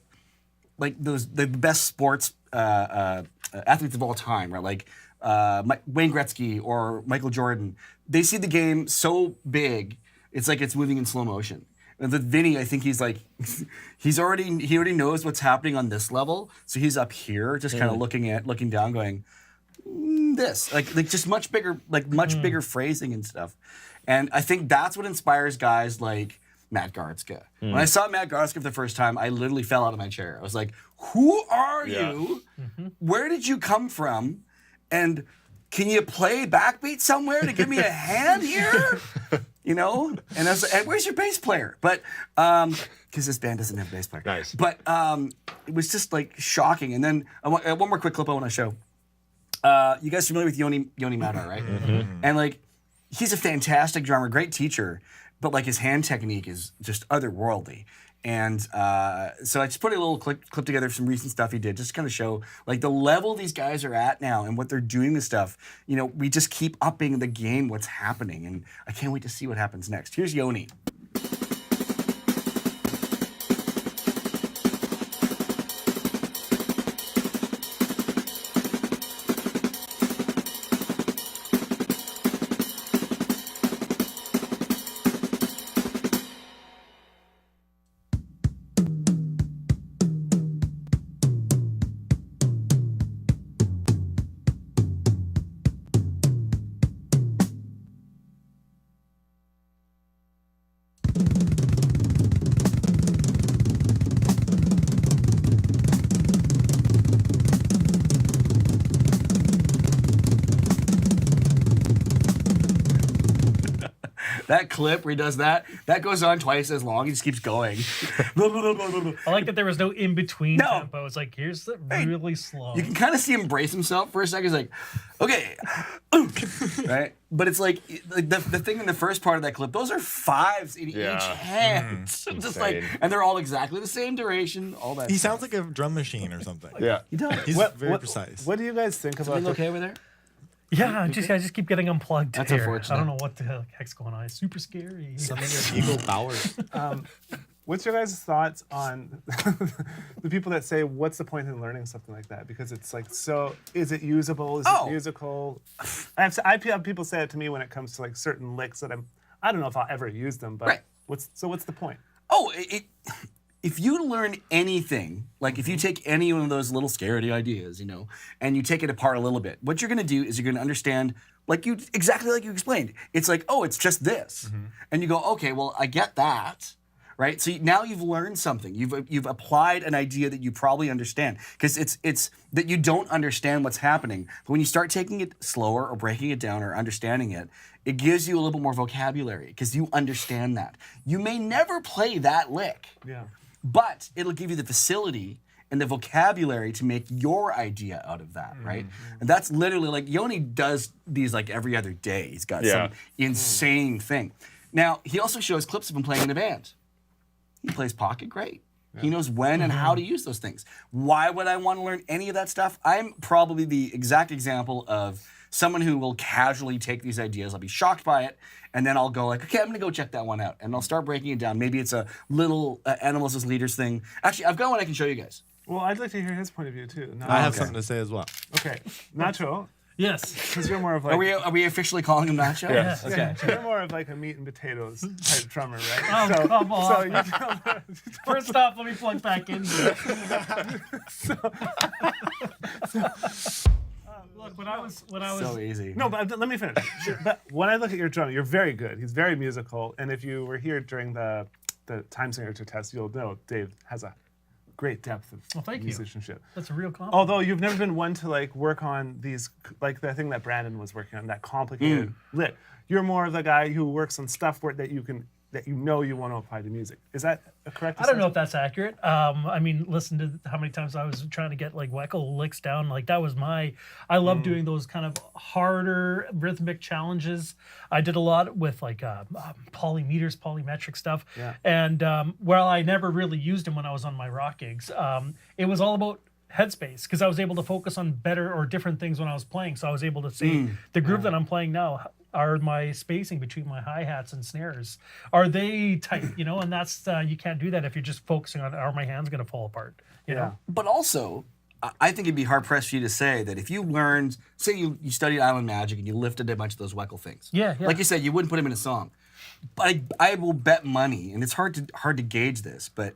the best sports athletes of all time, right? Like Wayne Gretzky or Michael Jordan. They see the game so big, it's like it's moving in slow motion. And with Vinny, I think he's like he already knows what's happening on this level, so he's up here just kind of looking down, going this like just much bigger bigger phrasing and stuff. And I think that's what inspires guys like Matt Gartzka. When I saw Matt Gartzka for the first time, I literally fell out of my chair. I was like, who are you? Where did you come from? And can you play backbeat somewhere to give me a hand here? You know? And I was like, where's your bass player? But, because this band doesn't have a bass player. Nice. But it was just like shocking. And then one more quick clip I want to show. You guys familiar with Yoni Madar, right? And like, he's a fantastic drummer, great teacher, but like his hand technique is just otherworldly. And so I just put a little clip together of some recent stuff he did, just to kind of show like the level these guys are at now and what they're doing with stuff. You know, we just keep upping the game, what's happening, and I can't wait to see what happens next. Here's Yoni. That clip where he does that goes on twice as long. He just keeps going. I like that there was no in between No. tempo. It's like here's the really slow. You can kind of see him brace himself for a second. He's like, okay, right? But it's like the thing in the first part of that clip, those are 5s in each hand. Just like, Insane. and they're all exactly the same duration, all that He stuff. sounds like a drum machine or something. Yeah. He does. He's very precise. What do you guys think about Everything the okay over there? Yeah, I just keep getting unplugged. That's here. unfortunate. I don't know what the heck's going on. It's super scary. Summon your Eagle powers. What's your guys' thoughts on the people that say, what's the point in learning something like that? Because it's like, so is it usable? Is it musical? I have people say it to me when it comes to like certain licks that I don't know if I'll ever use them, but Right. what's the point? Oh, if you learn anything, like if you take any one of those little scaredy ideas, you know, and you take it apart a little bit, what you're going to do is you're going to understand, exactly like you explained. It's like, oh, it's just this, and you go, okay, well, I get that, right? So now you've learned something. You've applied an idea that you probably understand, because it's that you don't understand what's happening. But when you start taking it slower or breaking it down or understanding it, it gives you a little bit more vocabulary because you understand that. You may never play that lick. Yeah. But it'll give you the facility and the vocabulary to make your idea out of that, right? And that's literally like Yoni does these like every other day. He's got some insane thing. Now, he also shows clips of him playing in a band. He plays pocket great. He knows when and how to use those things. Why would I want to learn any of that stuff? I'm probably the exact example of someone who will casually take these ideas. I'll be shocked by it, and then I'll go like, okay, I'm gonna go check that one out, and I'll start breaking it down. Maybe it's a little animals as leaders thing. Actually, I've got one I can show you guys. Well, I'd like to hear his point of view too. No, I have something to say as well. Okay, Nacho, Yes. because you're more of like Are we officially calling him Nacho? Yeah. Okay. you're more of like a meat and potatoes type drummer, right? Oh, come on. So you tell First off, let me plug back in. Look, when I was So easy. No, but let me finish. But when I look at your drum, you're very good. He's very musical. And if you were here during the Time Signature test, you'll know Dave has a great depth of thank you. musicianship. That's a real compliment. Although you've never been one to like work on these, like the thing that Brandon was working on, that complicated lick. You're more of the guy who works on stuff that you want to apply to music. Is that a correct? I don't know if that's accurate. I mean, listen to how many times I was trying to get like Weckl licks down. Like that was I love doing those kind of harder rhythmic challenges. I did a lot with like polymeters, polymetric stuff. Yeah. And while I never really used them when I was on my rock gigs, it was all about headspace because I was able to focus on better or different things when I was playing. So I was able to see the groove that I'm playing now. Are my spacing between my hi-hats and snares, are they tight, you know? And that's, you can't do that if you're just focusing on, are my hands gonna fall apart, you know? But also, I think it'd be hard-pressed for you to say that if you learned, say you studied Island Magic and you lifted a bunch of those Weckl things. Yeah. Like you said, you wouldn't put them in a song. But I will bet money, and it's hard to gauge this, but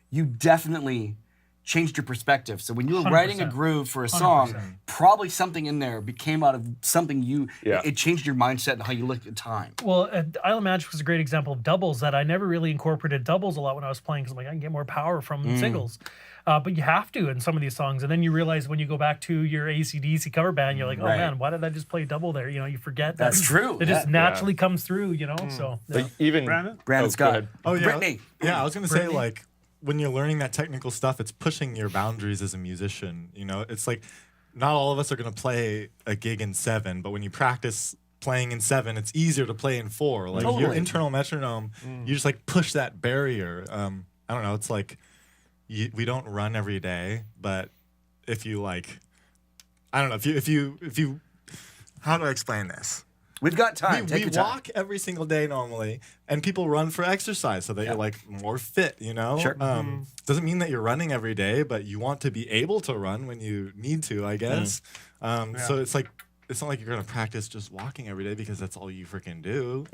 you definitely changed your perspective. So when you were writing a groove for a song, 100%. probably something in there came out of something Yeah. it changed your mindset and how you looked at time. Well, Island Magic was a great example of doubles that I never really incorporated doubles a lot when I was playing because I'm like, I can get more power from singles. But you have to in some of these songs. And then you realize when you go back to your AC/DC cover band, you're like, oh man, why did I just play double there? You know, you forget that. That's true. It just naturally comes through, you know? So, yeah. Like even Brandon? Brandon go Scott. ahead. Oh yeah. Brittany. Yeah, I was gonna say Brittany? like when you're learning that technical stuff, it's pushing your boundaries as a musician. You know, it's like not all of us are gonna play a gig in 7, but when you practice playing in 7, it's easier to play in 4. Like your Totally. internal metronome, you just like push that barrier. I don't know. It's like we don't run every day, but if you like, I don't know. If you, how do I explain this? We've got time. We Take your time. walk every single day normally, and people run for exercise so that you're like more fit, you know? Sure. Doesn't mean that you're running every day, but you want to be able to run when you need to, I guess. So it's like, it's not like you're going to practice just walking every day because that's all you freaking do.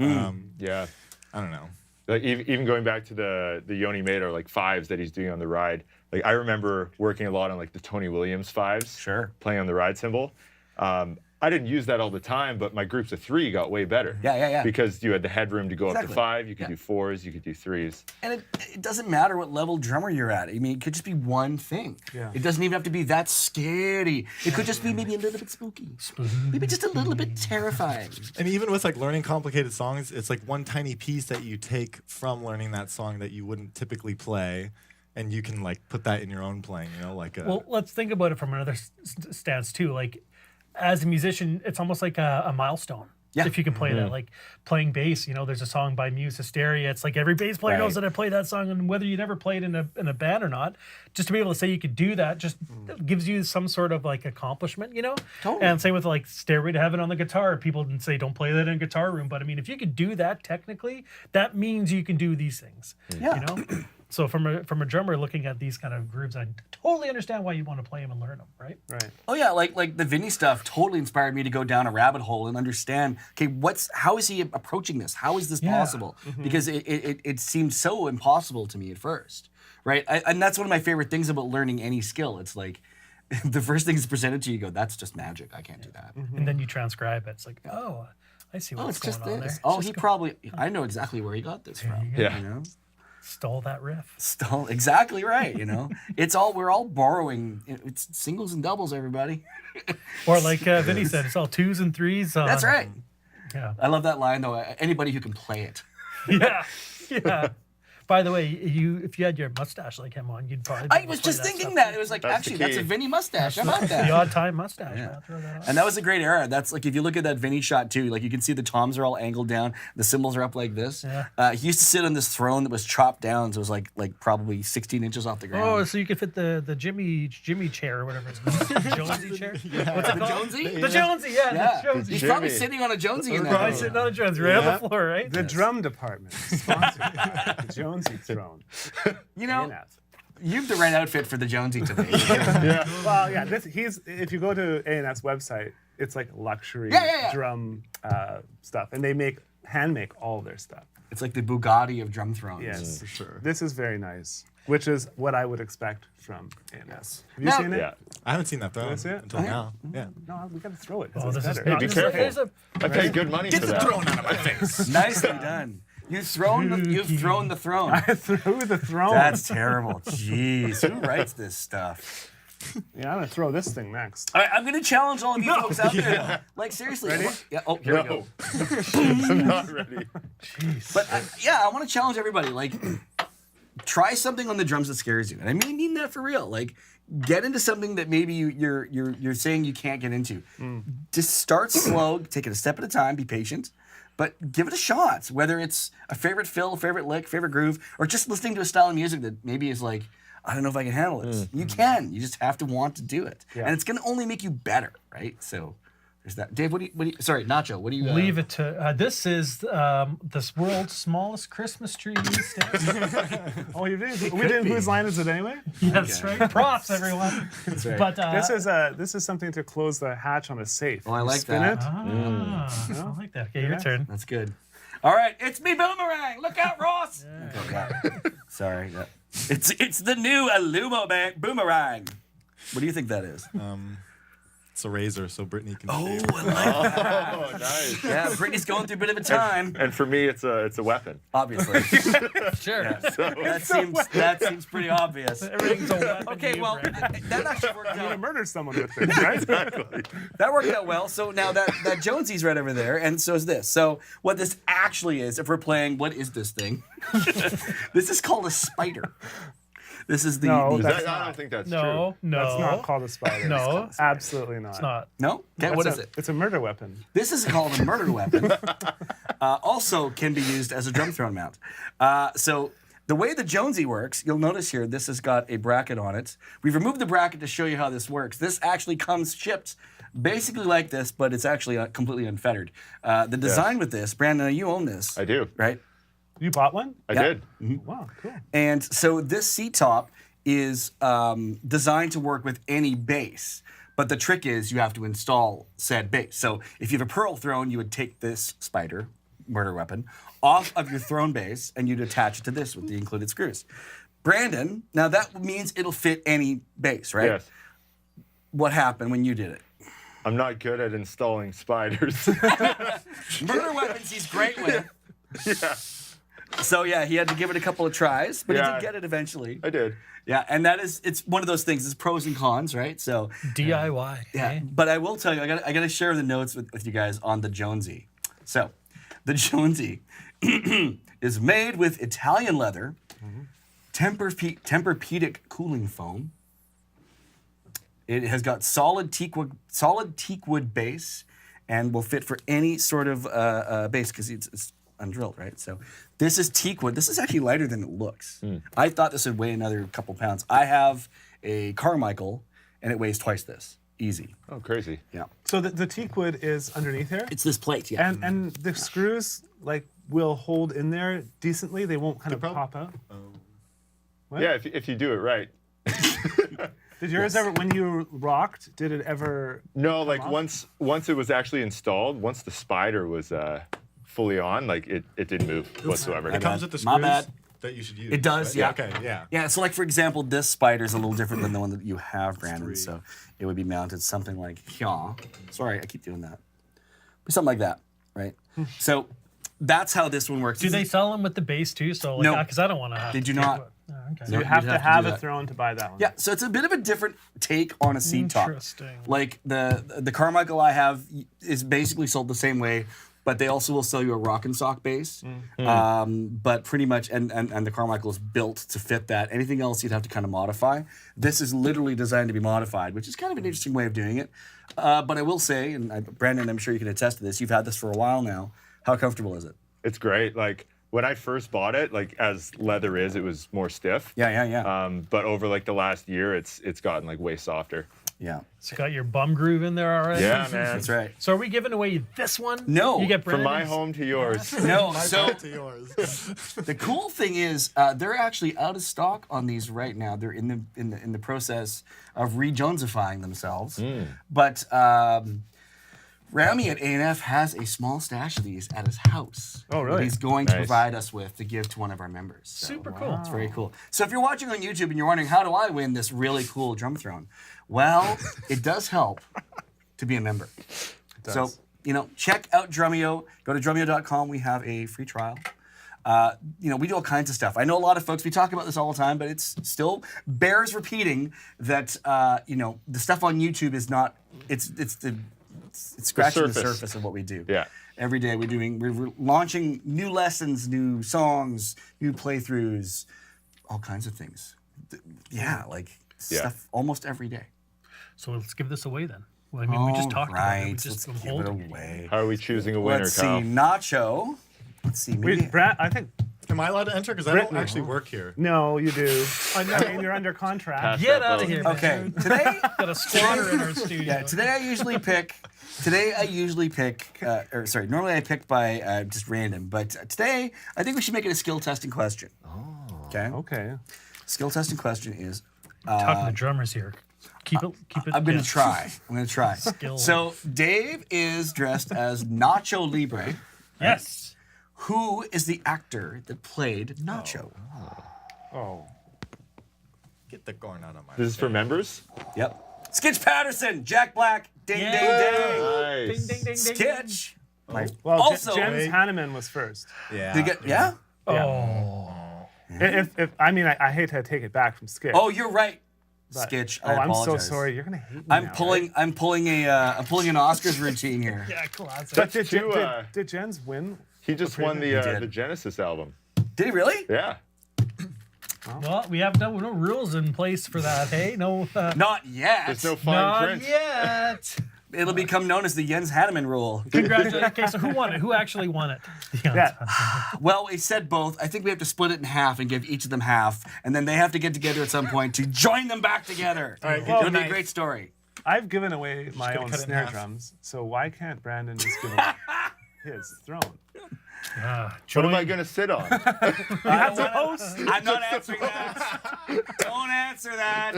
yeah. I don't know. Like even going back to the Yoni Mater like 5s that he's doing on the ride. Like I remember working a lot on like the Tony Williams 5s. Sure. Playing on the ride cymbal. I didn't use that all the time, but my groups of 3 got way better. Yeah. Because you had the headroom to go up to Exactly. 5. You could do 4s. You could do 3s. And it doesn't matter what level drummer you're at. I mean, it could just be one thing. Yeah. It doesn't even have to be that scary. It could just be maybe a little bit spooky. Maybe just a little bit terrifying. And even with like learning complicated songs, it's like one tiny piece that you take from learning that song that you wouldn't typically play, and you can like put that in your own playing, you know, like Well, let's think about it from another stance too. Like, as a musician, it's almost like a milestone. Yeah. If you can play that, like playing bass, you know, there's a song by Muse, Hysteria. It's like every bass player knows that I play that song, and whether you never played in a band or not, just to be able to say you could do that just gives you some sort of like accomplishment, you know. Totally. And same with like Stairway to Heaven on the guitar. People didn't say don't play that in a guitar room, but I mean, if you could do that technically, that means you can do these things. Yeah. You know. So from a drummer looking at these kind of grooves, I totally understand why you want to play them and learn them, right? Right. Oh yeah, like the Vinny stuff totally inspired me to go down a rabbit hole and understand. Okay, how is he approaching this? How is this possible? Because it seemed so impossible to me at first, right? And that's one of my favorite things about learning any skill. It's like the first thing that's presented to you, you go, that's just magic. I can't do that. And then you transcribe it. It's like, oh, I see Oh, what's it's just going on this. there. Oh, It's he just probably. I know exactly where he got this from. Yeah. You know. stole that riff. Still exactly right, you know. We're all borrowing. It's singles and doubles, everybody. Or like Vinny said, it's all 2s and 3s. That's right. Yeah. I love that line though. Anybody who can play it. Yeah. By the way, if you had your mustache like him on, you'd probably. I was just thinking that. It was like, That's the actually, that's a key. Vinny mustache. How about The that? odd time mustache. Man, throw that on. And that was a great era. That's like, if you look at that Vinny shot too, like you can see the toms are all angled down, the cymbals are up like this. Yeah. He used to sit on this throne that was chopped down, so it was like probably 16 inches off the ground. Oh, so you could fit the Jimmy chair or whatever it's called. The Jonesy chair? What's it called? Jonesy? The Jonesy, yeah. Yeah. The Jonesy. He's probably Jimmy. sitting on a Jonesy in that. Probably thing. sitting on a Jonesy right on the floor, right? The drum department sponsored the Jonesy throne. You know, A&S. you have the right outfit for the Jonesy today. Well, yeah. If you go to A&S website, it's like luxury Yeah. drum stuff, and they hand make all their stuff. It's like the Bugatti of drum thrones. Yes, for sure. This is very nice, which is what I would expect from A&S. Have you Now- seen it? Yeah. I haven't seen that throne Wanna see it? until now. Yeah. No, we gotta throw it. Oh, It's this is better. Hey, be careful. I paid good money for that. out of my face. Nicely done. You've thrown the throne. I threw the throne. That's terrible. Jeez, who writes this stuff? Yeah, I'm gonna throw this thing next. All right, I'm gonna challenge all of you folks out there. Like seriously. Ready? Yeah. Oh, here we go. I'm not ready. But I want to challenge everybody. Like, try something on the drums that scares you, and I mean that for real. Like, get into something that maybe you're saying you can't get into. Just start slow, take it a step at a time, be patient, but give it a shot. Whether it's a favorite fill, favorite lick, favorite groove, or just listening to a style of music that maybe is like, I don't know if I can handle this. You can. You just have to want to do it, and it's gonna only make you better, right? So. There's that. Dave, what do you sorry, Nacho, what do you Leave it to this is this world's smallest Christmas tree these days. Oh, you did. We didn't. Whose line is it anyway? Yeah, that's right. Props, everyone. That's right. But This is something to close the hatch on a safe. Oh, I You like spin that. it. I like that. Okay, your turn. That's good. All right, it's me, Boomerang. Look out, Ross. Okay, sorry. It's the new Illuma Boomerang. What do you think that is? It's a razor, so Brittany can Oh, shave. I like that. Oh, nice. Yeah, Brittany's going through a bit of a time. And for me, it's a weapon. Obviously. Sure. That seems pretty obvious. Everything's a weapon. Okay, you, well, Brandon. that actually worked I'm gonna out. murder someone with this, right? Exactly. That worked out well. So now that Jonesy's right over there, and so is this. So what this actually is, if we're playing, what is this thing? This is called a spider. This is the. No, the- that's I don't think that's No, no. That's not called a spider. No. Absolutely not. It's not. no? Okay, what is it? It's a murder weapon. This is called a murder weapon. Also can be used as a drum throne mount. So the way the Jonesy works, you'll notice here, this has got a bracket on it. We've removed the bracket to show you how this works. This actually comes shipped basically like this, but it's actually completely unfettered. The design with this, Brandon, you own this. I do. Right? You bought one? I Yeah. did. Wow, cool. And so this seat top is designed to work with any bass. But the trick is you have to install said bass. So if you have a pearl throne, you would take this spider, murder weapon, off of your throne base and you'd attach it to this with the included screws. Brandon, now that means it'll fit any bass, right? Yes. What happened when you did it? I'm not good at installing spiders. Murder weapons he's great with. Yeah, So yeah, he had to give it a couple of tries, but he Yeah. did get it eventually. I did. Yeah, and it's one of those things. It's pros and cons, right? So DIY. yeah, eh? but I will tell you, I got to share the notes with you guys on the Jonesy. So, the Jonesy is made with Italian leather, Tempur-Pedic cooling foam. It has got solid teak wood base, and will fit for any sort of base because it's undrilled, right? So this is teak wood. This is actually lighter than it looks. I thought this would weigh another couple pounds. I have a Carmichael, and it weighs twice this. Easy. Oh, crazy. Yeah. So the teak wood is underneath here? It's this plate, yeah. And the screws like will hold in there decently. They won't kind of pop out. What? Yeah, if you do it right. Did yours ever, when you rocked, did it ever? No, like once it was actually installed, once the spider was fully on, like it didn't move whatsoever. It comes with the My screws bad. that you should use. It does, right? yeah. Okay, yeah. Yeah, so like for example, this spider is a little different than the one that you have, Brandon. So it would be mounted something like here. Sorry, I keep doing that. Something like that, right? So that's how this one works. Do they sell them with the base too? So like, No. because I don't want to have. They to do take not. what- Oh, okay. No. You have you'd to have have to do a that. throne to buy that one. Yeah, so it's a bit of a different take on a seat top. Interesting. Like the Carmichael I have is basically sold the same way, but they also will sell you a rock and sock base. But pretty much, and the Carmichael is built to fit that. Anything else you'd have to kind of modify. This is literally designed to be modified, which is kind of an interesting way of doing it. But I will say, and Brandon, I'm sure you can attest to this, you've had this for a while now. How comfortable is it? It's great. Like when I first bought it, like as leather is, it was more stiff. Yeah. But over like the last year, it's gotten like way softer. Yeah, So got your bum groove in there already. Yeah, man. that's right. So are we giving away this one? No. You get From my Brandon's? home to yours. No, so To yours. the cool thing is they're actually out of stock on these right now. They're in the process of re-Jonesifying themselves. But Rami at A&F has a small stash of these at his house. Oh, really? That he's going to Nice. provide us with to give to one of our members. So, Super cool. It's very cool. So if you're watching on YouTube and you're wondering, how do I win this really cool drum throne? Well, it does help to be a member. So, check out Drumeo. Go to drumeo.com. We have a free trial. We do all kinds of stuff. I know a lot of folks, we talk about this all the time, but it's still bears repeating that, the stuff on YouTube is not, it's scratching the surface of what we do. Yeah. Every day we're launching new lessons, new songs, new playthroughs, all kinds of things. Stuff almost every day. So let's give this away then. Well, I mean, we just talked about it. We Let's just give it holding it. away. How are we choosing a winner, Let's see, Kyle? Nacho. Let's see, maybe. Wait, Brad, I think. Am I allowed to enter? Because I don't actually work here. No, you do. I mean, you're under contract. Pass Get that out of vote. here, man. Okay, today. Got a squatter in our studio. Yeah, today I usually pick. Normally I pick by just random, but today I think we should make it a skill testing question. Oh. Okay. Okay. Skill testing question is. Talking to drummers here. Keep it. I'm gonna try. Skill. So Dave is dressed as Nacho Libre. Yes. Who is the actor that played Nacho? Oh. Get the corn out of my This is for members? Yep. Skitch Patterson, Jack Black, ding, ding, ding. Nice. Ding, ding, ding, ding. Skitch. Well, Also- Jens Hanneman was first. Yeah. Did you get, yeah? Oh. If I hate to take it back from Skip. Oh, you're right. but- Skitch. Oh, I I'm so apologize. sorry. You're gonna hate me. I'm now, pulling right? an Oscars routine here. Yeah, classic. But did Jens win? He just won He did. the Genesis album. Did he really? Yeah. Well, we have no rules in place for that. Hey, no. Not yet. There's no fine Not print. yet. It'll become known as the Jens Hanneman rule. Congratulations. Okay, so who won it? Who actually won it? Yeah. Well, we said both. I think we have to split it in half and give each of them half, and then they have to get together at some point to join them back together. All right, It'll be a nice. great story. I've given away my gonna own cut it in snare half. drums, so why can't Brandon just give away his throne? What am I going to sit on? That's a host. I'm not answering that. Don't answer that.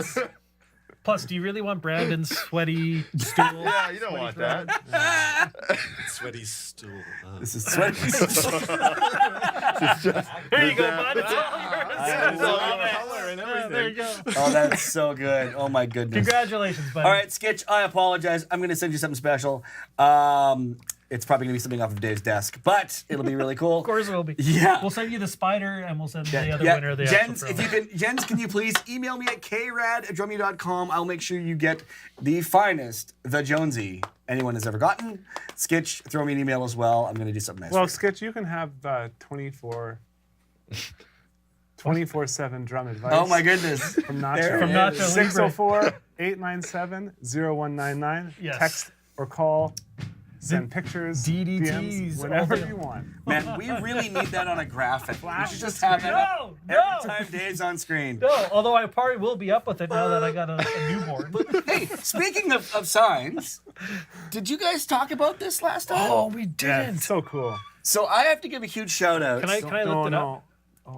Plus, do you really want Brandon's sweaty stool? Yeah, you don't want that. Sweaty stool. This is sweaty. Here you go, bud. It's all yours. I love it. Color and everything. There you go. Oh, that's so good. Oh my goodness. Congratulations, buddy. All right, Skitch, I apologize. I'm going to send you something special. It's probably going to be something off of Dave's desk, but it'll be really cool. Of course it will be. Yeah. We'll send you the spider, and we'll send the other winner the Jens, actual Jens, can you please email me at krad@drumeo.com? I'll make sure you get the finest, the Jonesy, anyone has ever gotten. Skitch, throw me an email as well. I'm going to do something nice. Well, for you. Skitch, you can have 24/7 drum advice. Oh my goodness. From Nacho. From Nacho Libre. 604-897-0199. Yes. Text or call. Send pictures, DDTs, DMs, whatever all the- you want. Man, we really need that on a graphic. We should just Flash have that up No, every time Dave's on screen. No, although I probably will be up with it now that I got a newborn. Hey, speaking of signs, did you guys talk about this last time? Oh, we Yeah, didn't. so cool. So I have to give a huge shout out. Can I lift it up?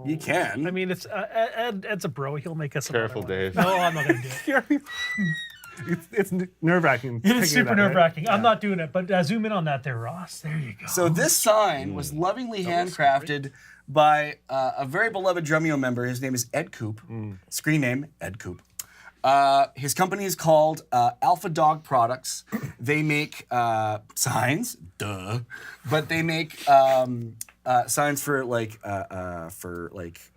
You can. I mean, it's Ed's a bro. He'll make us a Careful, better one. Dave. No, I'm not going to do it. It's nerve-wracking. It is super nerve-wracking. I'm not doing it, but zoom in on that there, Ross. There you go. So this sign was lovingly handcrafted by a very beloved Drumeo member. His name is Ed Coop. Screen name, Ed Coop. His company is called Alpha Dog Products. They make signs, duh, but they make signs for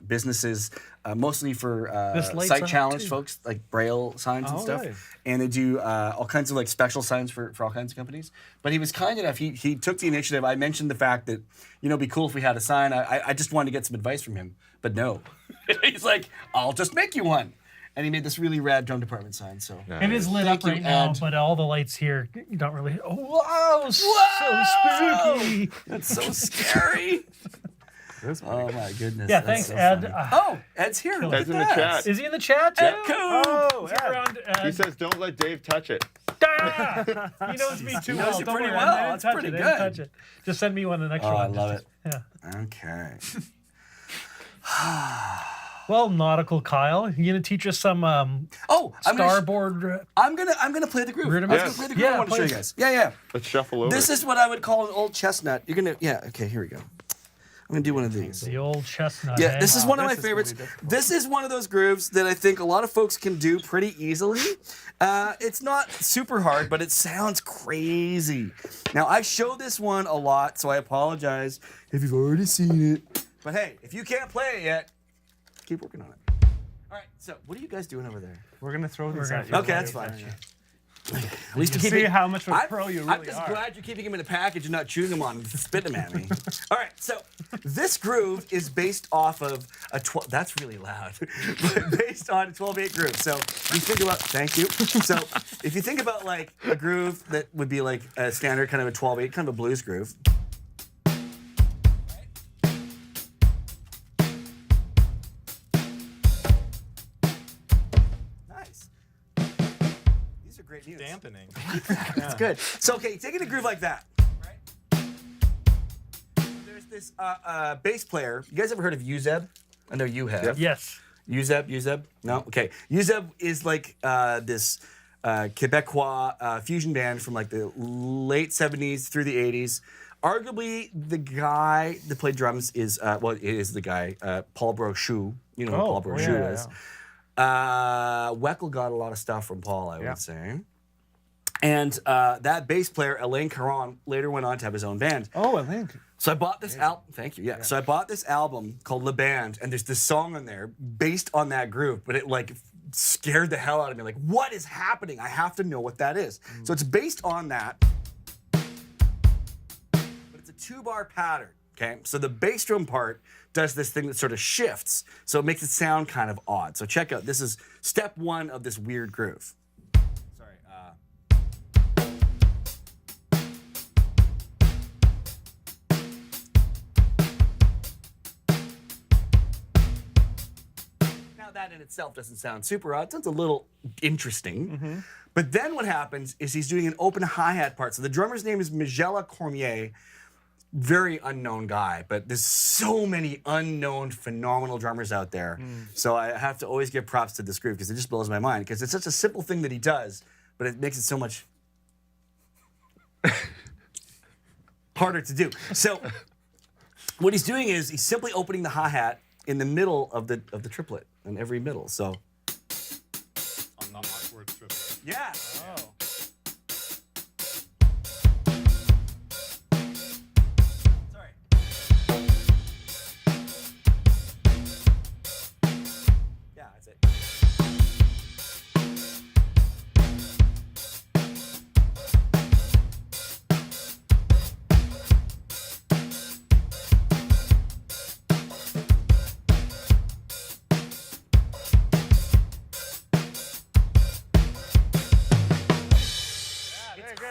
businesses, mostly for This lights sight up, challenged too. folks, like Braille signs and Oh, stuff. right. And they do all kinds of special signs for all kinds of companies. But he was kind enough. He took the initiative. I mentioned the fact that it'd be cool if we had a sign. I just wanted to get some advice from him, but no. He's like, I'll just make you one. And he made this really rad drum department sign. So It is lit Thank up right you, now, Ed. but all the lights here, you don't really. Oh, wow, so spooky. that's so scary. This one. Oh my goodness. Yeah, that's thanks, so Ed. funny. Oh, Ed's here. Look Ed's at in the that. chat. Is he in the chat too? Ed Coop. Oh, Get around, Ed. He says, don't let Dave touch it. Ah! He knows me too knows well. you Don't pretty worry, well. I didn't That's touch pretty it. I didn't good. touch it. Just send me one the next Oh, one. I love it. Yeah. Okay. Well, nautical Kyle, you gonna teach us some Oh, starboard? I'm gonna play the groove. I'm Rudiments? gonna play the groove. Yeah, I want to show you please. guys. Yeah. Let's shuffle over. This is what I would call an old chestnut. You're gonna, okay, here we go. I'm gonna do one of these. The old chestnut. Yeah, eh? this is one of my this is gonna favorites. be difficult. This is one of those grooves that I think a lot of folks can do pretty easily. It's not super hard, but it sounds crazy. Now, I show this one a lot, so I apologize if you've already seen it. But hey, if you can't play it yet, keep working on it. All right, so what are you guys doing over there? We're gonna throw these gonna at you. Okay, that's fine. At least you keep See how much of a pro you really I'm just are. glad you're keeping them in a package and not chewing them on and spitting them at me. All right, so this groove is based off of a 12. That's really loud. Based on a 12/8 groove. So you think about. Thank you. So if you think about like a groove that would be like a standard kind of a 12/8, kind of a blues groove. Nice. These are great units. Dampening. That's good. So, okay, taking a groove like that, right? There's this bass player. You guys ever heard of Uzeb? I know you have. Yes. Uzeb? No? Okay. Uzeb is like this Quebecois fusion band from like the late 70s through the 80s. Arguably, the guy that played drums is, it is the guy, Paul Brochu. You know who Paul Brochu is. Weckl got a lot of stuff from Paul, I would say. And that bass player, Alain Caron, later went on to have his own band. Oh, I think. So I bought this album. Thank you. Yeah. So I bought this album called Le Band, and there's this song on there based on that groove, but it like scared the hell out of me. Like, what is happening? I have to know what that is. So it's based on that, but it's a 2-bar pattern. Okay. So the bass drum part does this thing that sort of shifts, so it makes it sound kind of odd. So check out. This is step 1 of this weird groove. Sorry. Now that in itself doesn't sound super odd. It sounds a little interesting. But then what happens is he's doing an open hi-hat part. So the drummer's name is Miguel Cormier. Very unknown guy, but there's so many unknown, phenomenal drummers out there. So I have to always give props to this groove because it just blows my mind because it's such a simple thing that he does, but it makes it so much harder to do. So what he's doing is he's simply opening the hi-hat in the middle of the triplet, in every middle. So On the awkward triplet. yeah. Oh. Sorry. Yeah, that's it.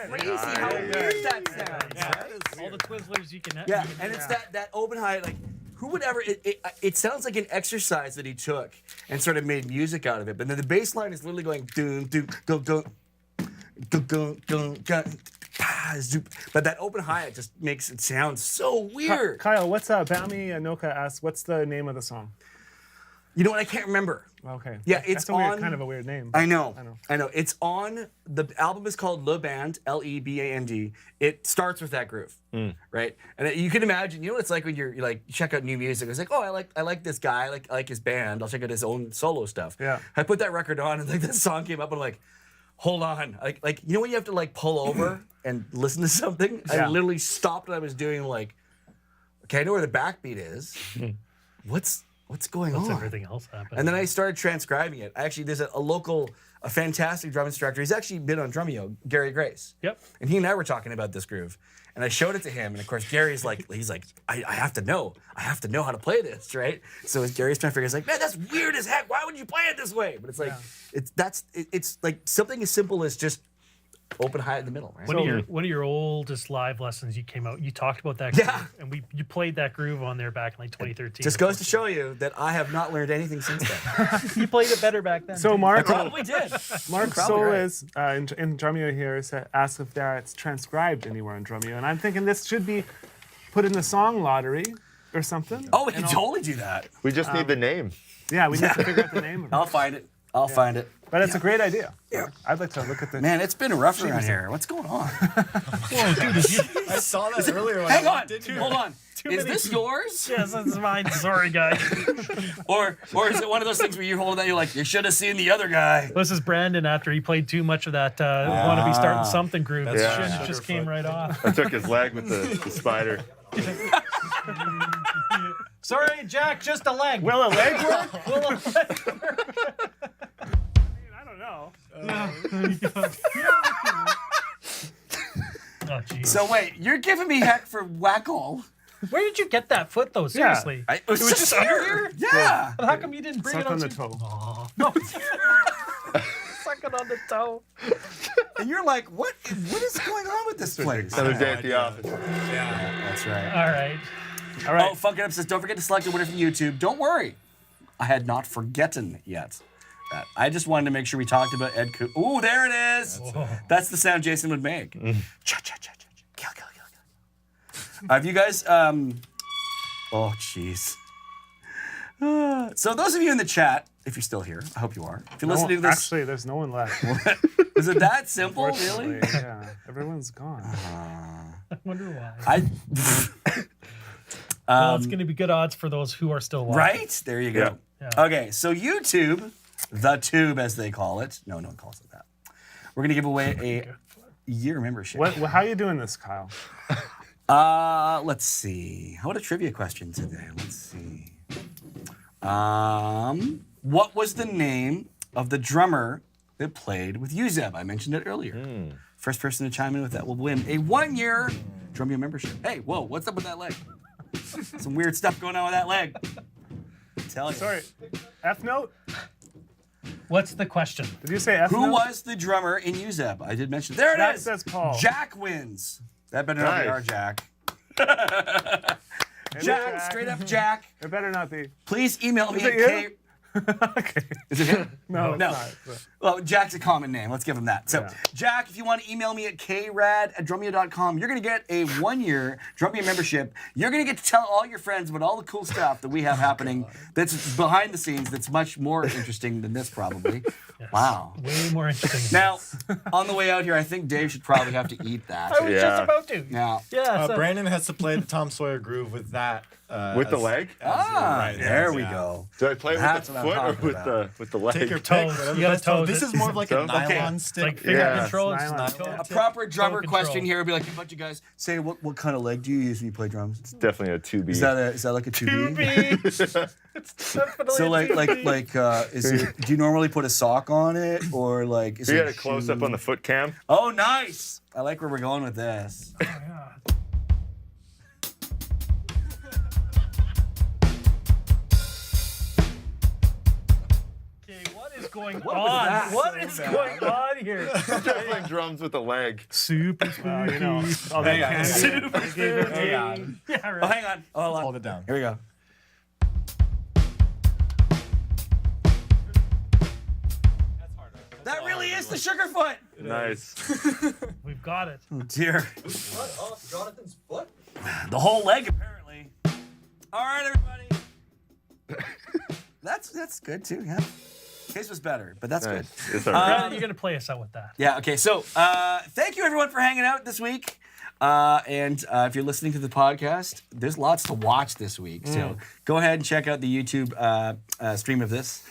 Crazy how weird that sounds, right? All the Twizzlers you can. Yeah, and it's that open high, like, who would ever, it sounds like an exercise that he took and sort of made music out of it, but then the bass line is literally going, doom, doom, go, go, go, go, go, go, zoop. But that open hi it just makes it sound so weird. Kyle, what's Bami Anoka asks, what's the name of the song? You know what, I can't remember. Okay. Yeah, it's That's a weird, on- kind of a weird name. I know. It's on, the album is called Le Band, Leband. It starts with that groove, right? And you can imagine, you know what it's like when you're like, you check out new music. It's like, oh, I like this guy, I like his band. I'll check out his own solo stuff. Yeah. I put that record on and like this song came up and I'm like, hold on. Like you know when you have to like pull over and listen to something? Yeah. I literally stopped what I was doing like, okay, I know where the backbeat is. What's going on? Everything else happened. And then I started transcribing it. Actually, there's a fantastic drum instructor. He's actually been on Drumeo, Gary Grace. Yep. And he and I were talking about this groove. And I showed it to him. And of course, Gary's like, I have to know. I have to know how to play this, right? So as Gary's trying to figure, he's like, man, that's weird as heck. Why would you play it this way? But it's like, it's like something as simple as just open high in the middle, right? One of your oldest live lessons you came out, you talked about that Yeah. groove, and you played that groove on there back in like 2013. Just goes to show you that I have not learned anything since then. You played it better back then. So too. I Mark probably did. Mark Probably right. Solis in Drumeo here asks if it's transcribed anywhere in Drumeo, and I'm thinking this should be put in the song lottery or something. Oh, we can totally do that. We just need the name. Yeah, we need to figure out the name of I'll it. find it. I'll find it. But it's a great idea. Yeah. I'd like to look at the. Man, it's been rough around here. What's going on? Whoa, dude, I saw that earlier. When Hang I on. walked in here. Hold on. Is many- this yours? yes, that's mine. Sorry, guys. Or is it one of those things where you hold that you're like, you should have seen the other guy? This is Brandon after he played too much of that want to be starting something groove. That's That right. shit just came right off. I took his leg with the spider. Sorry, Jack, just a leg. Will a leg work? Will a leg work? I don't know. Oh, jeez. So wait, you're giving me heck for whack-all? Where did you get that foot, though? Seriously. It was just under here? Yeah. But how come you didn't bring Suck it on the to- toe. Aw. No. Suck it on the toe. And you're like, what is going on with this place? Another day at the office. That's right. All right. All right. Oh, Funk It Up says, don't forget to select a winner from YouTube. Don't worry. I had not forgotten yet. I just wanted to make sure we talked about Ed Cooper. Ooh, there it is. That's the sound Jason would make. Cha, cha, cha, cha, cha. Kill, kill, kill, kill. Have you guys, oh, jeez. So those of you in the chat, if you're still here, I hope you are. If you're listening to this, Actually, there's no one left. is it that simple, really? Unfortunately, yeah, everyone's gone. I wonder why. I, Well, it's going to be good odds for those who are still watching. right? There you go. Yeah. Okay, so YouTube, the tube as they call it. No one calls it that. We're gonna give away a year membership. How are you doing this, Kyle? Let's see. How about a trivia question today? Let's see. What was the name of the drummer that played with Uzeb? I mentioned it earlier. First person to chime in with that will win a 1-year Drumeo membership. Hey, whoa, what's up with that leg? Some weird stuff going on with that leg. Tell you. Sorry, F note? What's the question? Did you say F note? Who was the drummer in Uzeb? I did mention. There it Jack is. says Paul. Jack wins. That better not be our Nice. Jack. Jack. Jack, straight up Jack. It better not be. Please email me Is at it you? K. Okay. Is it him? No, it's No. not. But- Well, Jack's a common name. Let's give him that. So, Yeah. Jack, if you want to email me at krad@drumeo.com, you're going to get a 1-year Drumeo membership. You're going to get to tell all your friends about all the cool stuff that we have happening that's behind the scenes that's much more interesting than this, probably. Wow. Way more interesting. Now, on the way out here, I think Dave should probably have to eat that. I was just Yeah. about to. Now, Yeah. So, Brandon has to play the Tom Sawyer groove with that. With the as- leg? right, there we yeah. go. Do I play That's with what the I'm foot or talking with about. the leg? Take your Toes. pick. whatever You gotta best toe. toes This it. is more of like a Okay. nylon like stick. finger Yeah. control. Nylon. Toe- A proper drummer toe question control. here would be like, a bunch of guys say, what kind of leg do you use when you play drums? It's definitely a 2B. Is that like a 2B? It's definitely So a 2B. is it, do you normally put a sock on it or like is You it got a close up on the foot cam? Oh, nice! I like where we're going with this. Okay, what is going was on? that? What is going on here? Playing drums with the leg. Super Well, you know, all that Hang on. candy. They gave it to you. Yeah, Oh, right. hang on. Oh, hold on. Hold it down. Here we go. That really is the Sugarfoot. Nice. We've got it. Oh dear. Oh, Jonathan's foot? The whole leg, apparently. All right, everybody. That's good too. Yeah. Case was better, but that's Nice. good. It's all right. Brandon, you're gonna play us out with that. Yeah. Okay. So, thank you everyone for hanging out this week. And if you're listening to the podcast, there's lots to watch this week. So go ahead and check out the YouTube stream of this.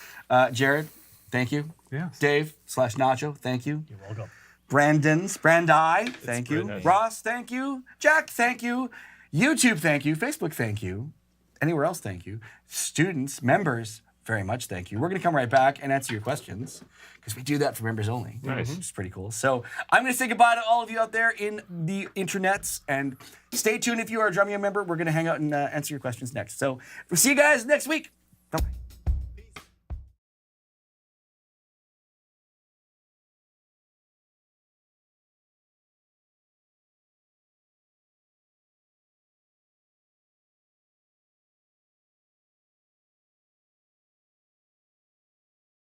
Jared, thank you. Yes. Dave/Nacho, thank you. You're welcome. Brandi, thank you. Brandon. Ross, thank you. Jack, thank you. YouTube, thank you. Facebook, thank you. Anywhere else, thank you. Students, members, very much thank you. We're going to come right back and answer your questions because we do that for members only. Nice. Which is pretty cool. So I'm going to say goodbye to all of you out there in the internets and stay tuned if you are a Drumeo member. We're going to hang out and answer your questions next. So we'll see you guys next week.